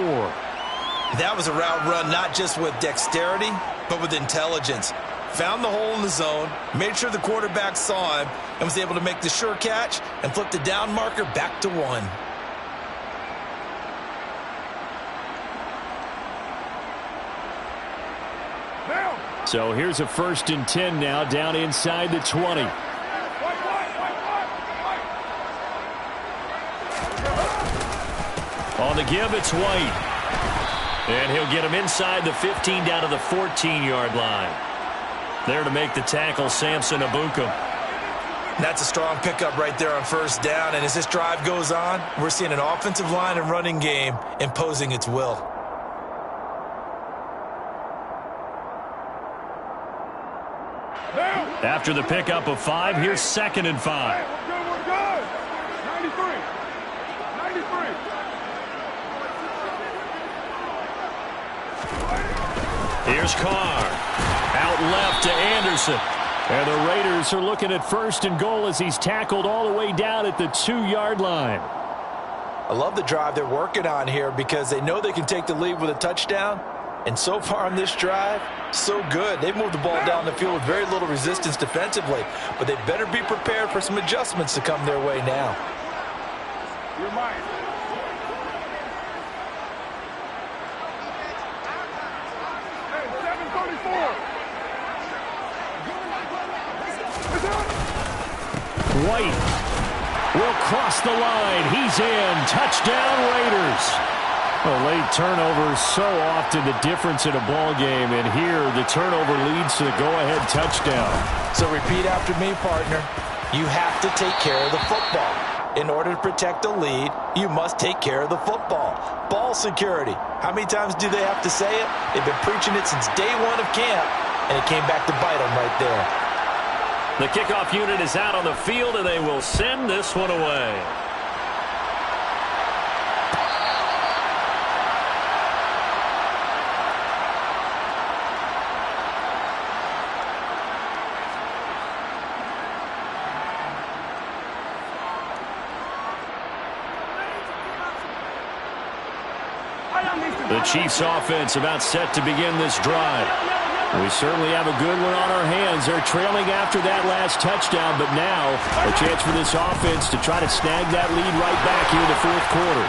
That was a route run not just with dexterity, but with intelligence. Found the hole in the zone, made sure the quarterback saw him, and was able to make the sure catch and flip the down marker back to 1. So here's a 1st and 10 now down inside the 20. On the give, it's White. And he'll get him inside the 15 down to the 14-yard line. There to make the tackle, Samson Abukum. That's a strong pickup right there on 1st down, and as this drive goes on, we're seeing an offensive line and running game imposing its will. After the pickup of 5, here's 2nd and 5. We're good. 93. 93. Here's Carr. Out left to Anderson. And the Raiders are looking at 1st and goal as he's tackled all the way down at the 2-yard line. I love the drive they're working on here because they know they can take the lead with a touchdown. And so far on this drive, so good. They've moved the ball down the field with very little resistance defensively. But they better be prepared for some adjustments to come their way now. You're mine. Hey, 734. White will cross the line. He's in. Touchdown, Raiders. A late turnover, so often the difference in a ball game, and here the turnover leads to the go-ahead touchdown. So repeat after me, partner. You have to take care of the football. In order to protect the lead, you must take care of the football. Ball security. How many times do they have to say it? They've been preaching it since day 1 of camp, and it came back to bite them right there. The kickoff unit is out on the field, and they will send this one away. The Chiefs offense about set to begin this drive. We certainly have a good one on our hands. They're trailing after that last touchdown, but now a chance for this offense to try to snag that lead right back here in the fourth quarter.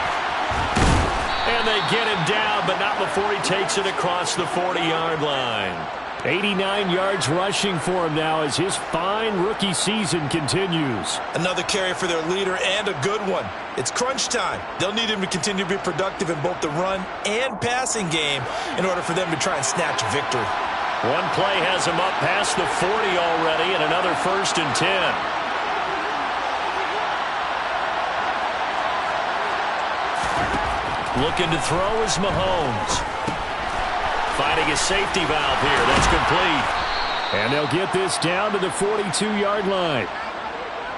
And they get him down, but not before he takes it across the 40-yard line. 89 yards rushing for him now as his fine rookie season continues. Another carry for their leader and a good one. It's crunch time. They'll need him to continue to be productive in both the run and passing game in order for them to try and snatch victory. One play has him up past the 40 already, and another 1st and 10. Looking to throw is Mahomes. Finding a safety valve here. That's complete. And they'll get this down to the 42-yard line.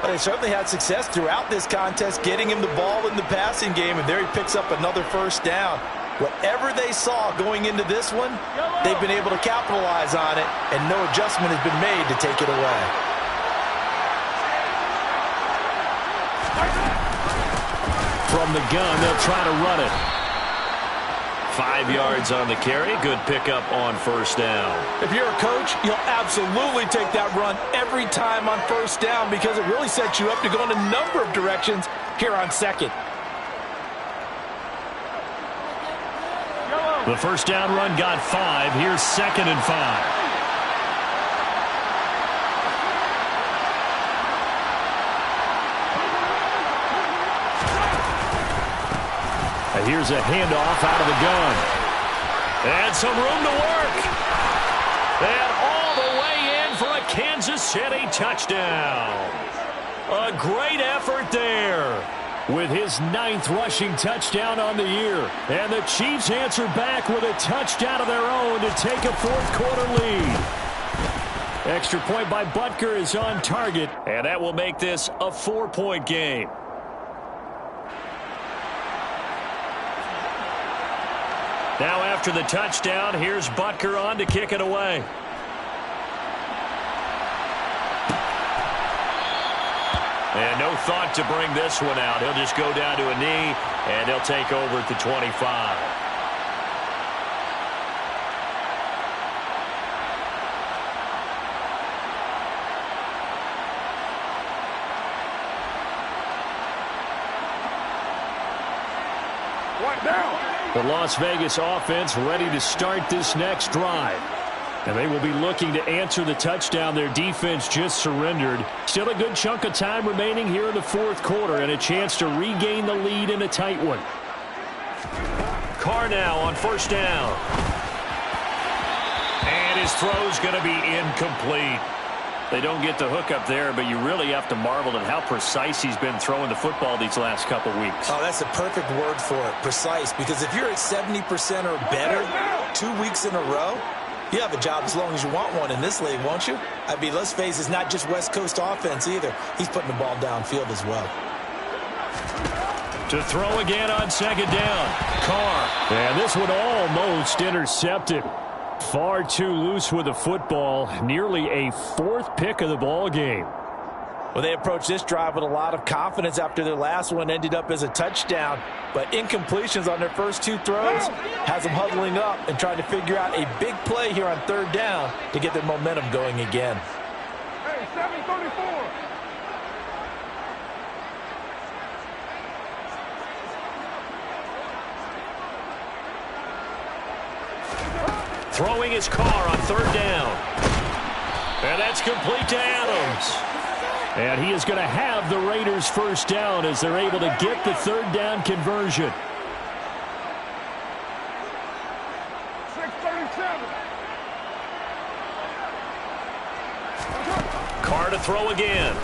But they certainly had success throughout this contest getting him the ball in the passing game, and there he picks up another 1st down. Whatever they saw going into this one, they've been able to capitalize on it, and no adjustment has been made to take it away. From the gun, they'll try to run it. 5 yards on the carry. Good pickup on 1st down. If you're a coach, you'll absolutely take that run every time on 1st down because it really sets you up to go in a number of directions here on 2nd. The 1st down run got 5. Here's 2nd and 5. Here's a handoff out of the gun. And some room to work. And all the way in for a Kansas City touchdown. A great effort there. With his 9th rushing touchdown on the year. And the Chiefs answer back with a touchdown of their own to take a fourth quarter lead. Extra point by Butker is on target. And that will make this a 4-point game. Now after the touchdown, here's Butker on to kick it away. And no thought to bring this one out. He'll just go down to a knee, and he'll take over at the 25. The Las Vegas offense ready to start this next drive. And they will be looking to answer the touchdown their defense just surrendered. Still a good chunk of time remaining here in the fourth quarter and a chance to regain the lead in a tight one. Carr now on 1st down. And his throw's going to be incomplete. They don't get the hook up there, but you really have to marvel at how precise he's been throwing the football these last couple weeks. Oh, that's the perfect word for it, precise, because if you're at 70% or better 2 weeks in a row, you have a job as long as you want one in this league, won't you? I mean, let's face it, it's not just West Coast offense either. He's putting the ball downfield as well. To throw again on 2nd down. Carr. And this one almost intercepted. Far too loose with the football. Nearly a 4th pick of the ball game. Well, they approached this drive with a lot of confidence after their last one ended up as a touchdown. But incompletions on their first 2 throws has them huddling up and trying to figure out a big play here on 3rd down to get their momentum going again. Hey, 734. Throwing his Carr on 3rd down. And that's complete to Adams. And he is going to have the Raiders' 1st down as they're able to get the 3rd down conversion. 637. Carr to throw again.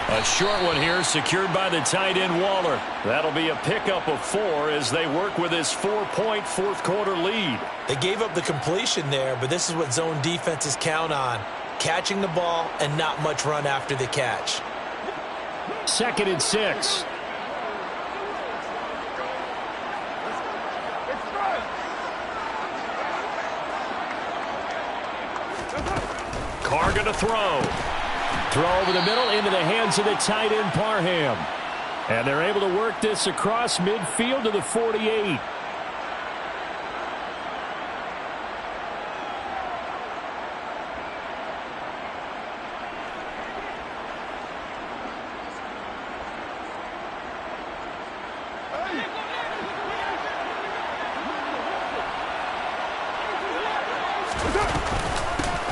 A short one here secured by the tight end Waller. That'll be a pickup of 4 as they work with this 4-point fourth quarter lead. They gave up the completion there, but this is what zone defenses count on. Catching the ball and not much run after the catch. 2nd and 6. Carr going to throw. Throw over the middle into the hands of the tight end Parham. And they're able to work this across midfield to the 48.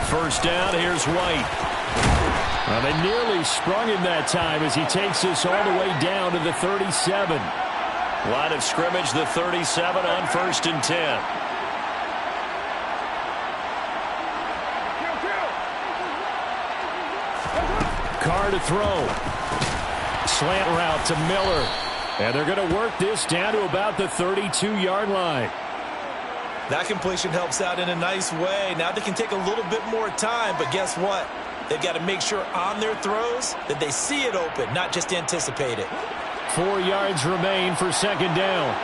First down, here's White. Well, they nearly sprung him that time as he takes this all the way down to the 37. Line of scrimmage, the 37 on 1st and 10. Carr to throw. Slant route to Miller. And they're going to work this down to about the 32-yard line. That completion helps out in a nice way. Now they can take a little bit more time, but guess what? They've got to make sure on their throws that they see it open, not just anticipate it. 4 yards remain for second down.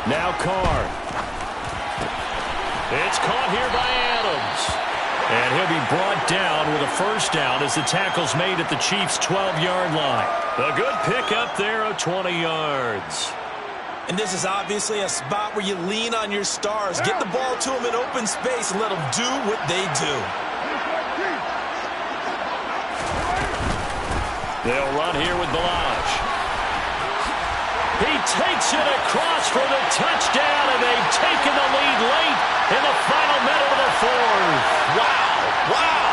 Now Carr. It's caught here by Adams. And he'll be brought down with a first down as the tackle's made at the Chiefs' 12-yard line. A good pickup there of 20 yards. And this is obviously a spot where you lean on your stars. Get the ball to them in open space and let them do what they do. They'll run here with Balaj. He takes it across for the touchdown, and they've taken the lead late in the final minute of the fourth. Wow. Wow.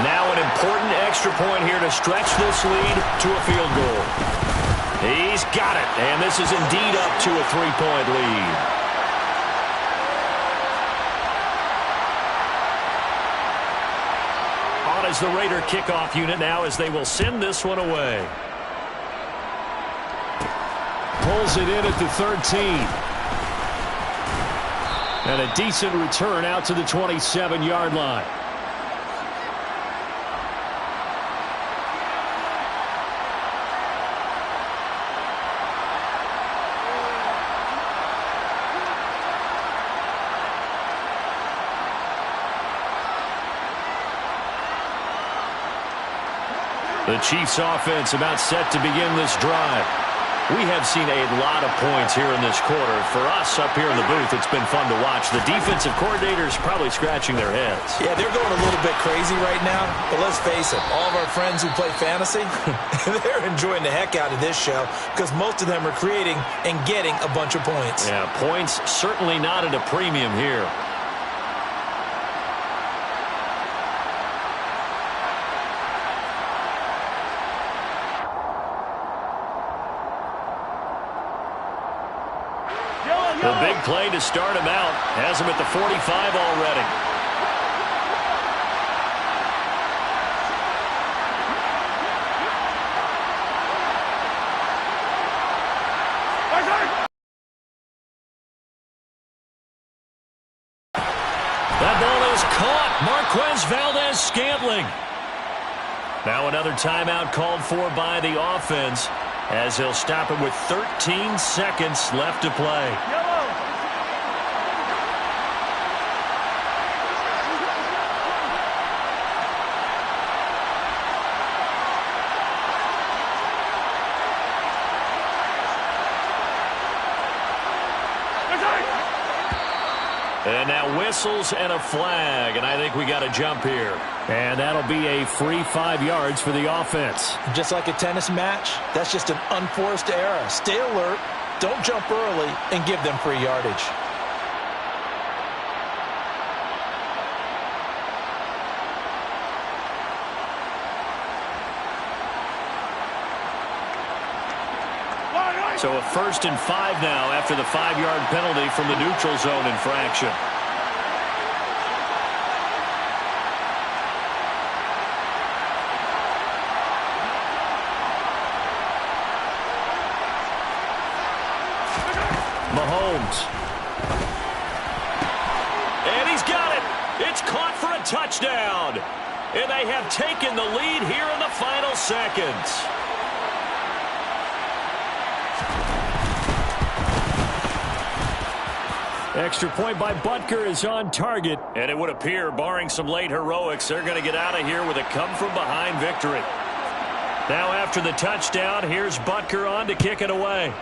Now an important extra point here to stretch this lead to a field goal. He's got it, and this is indeed up to a 3-point lead. On is the Raider kickoff unit now as they will send this one away. Pulls it in at the 13. And a decent return out to the 27-yard line. The Chiefs offense about set to begin this drive. We have seen a lot of points here in this quarter. For us up here in the booth, it's been fun to watch. The defensive coordinators probably scratching their heads. Yeah, they're going a little bit crazy right now. But let's face it, all of our friends who play fantasy, they're enjoying the heck out of this show because most of them are creating and getting a bunch of points. Yeah, points certainly not at a premium here. The big play to start him out has him at the 45 already. That ball is caught. Marquez Valdez-Scantling. Now another timeout called for by the offense as he'll stop it with 13 seconds left to play. And now whistles and a flag, and I think we got a jump here. And that'll be a free 5 yards for the offense. Just like a tennis match, that's just an unforced error. Stay alert, don't jump early, and give them free yardage. So a 1st and 5 now after the 5-yard penalty from the neutral zone infraction. Mahomes. And he's got it. It's caught for a touchdown. And they have taken the lead here in the final seconds. Extra point by Butker is on target. And it would appear, barring some late heroics, they're going to get out of here with a come-from-behind victory. Now after the touchdown, here's Butker on to kick it away.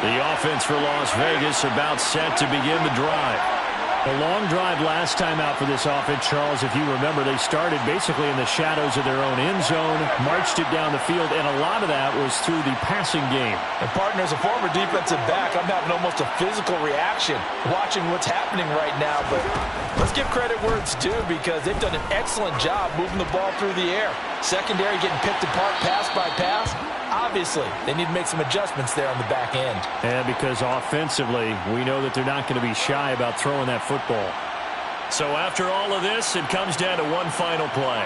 The offense for Las Vegas about set to begin the drive. A long drive last time out for this offense, Charles. If you remember, they started basically in the shadows of their own end zone, marched it down the field, and a lot of that was through the passing game. And partner, as a former defensive back, I'm having almost a physical reaction watching what's happening right now. But let's give credit where it's due, because they've done an excellent job moving the ball through the air. Secondary getting picked apart pass by pass. Obviously, they need to make some adjustments there on the back end. And because offensively, we know that they're not going to be shy about throwing that football. So after all of this, it comes down to one final play.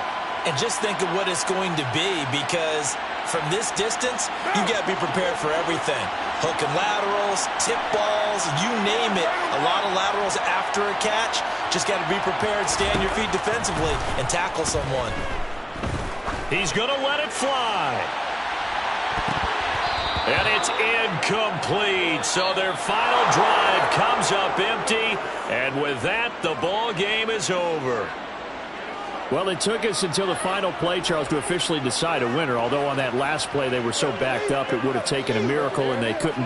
And just think of what it's going to be, because from this distance, you got to be prepared for everything. Hook and laterals, tip balls, you name it. A lot of laterals after a catch. Just got to be prepared, stay on your feet defensively, and tackle someone. He's going to let it fly. And it's incomplete. So their final drive comes up empty. And with that, the ball game is over. Well, it took us until the final play, Charles, to officially decide a winner. Although on that last play they were so backed up, it would have taken a miracle, and they couldn't get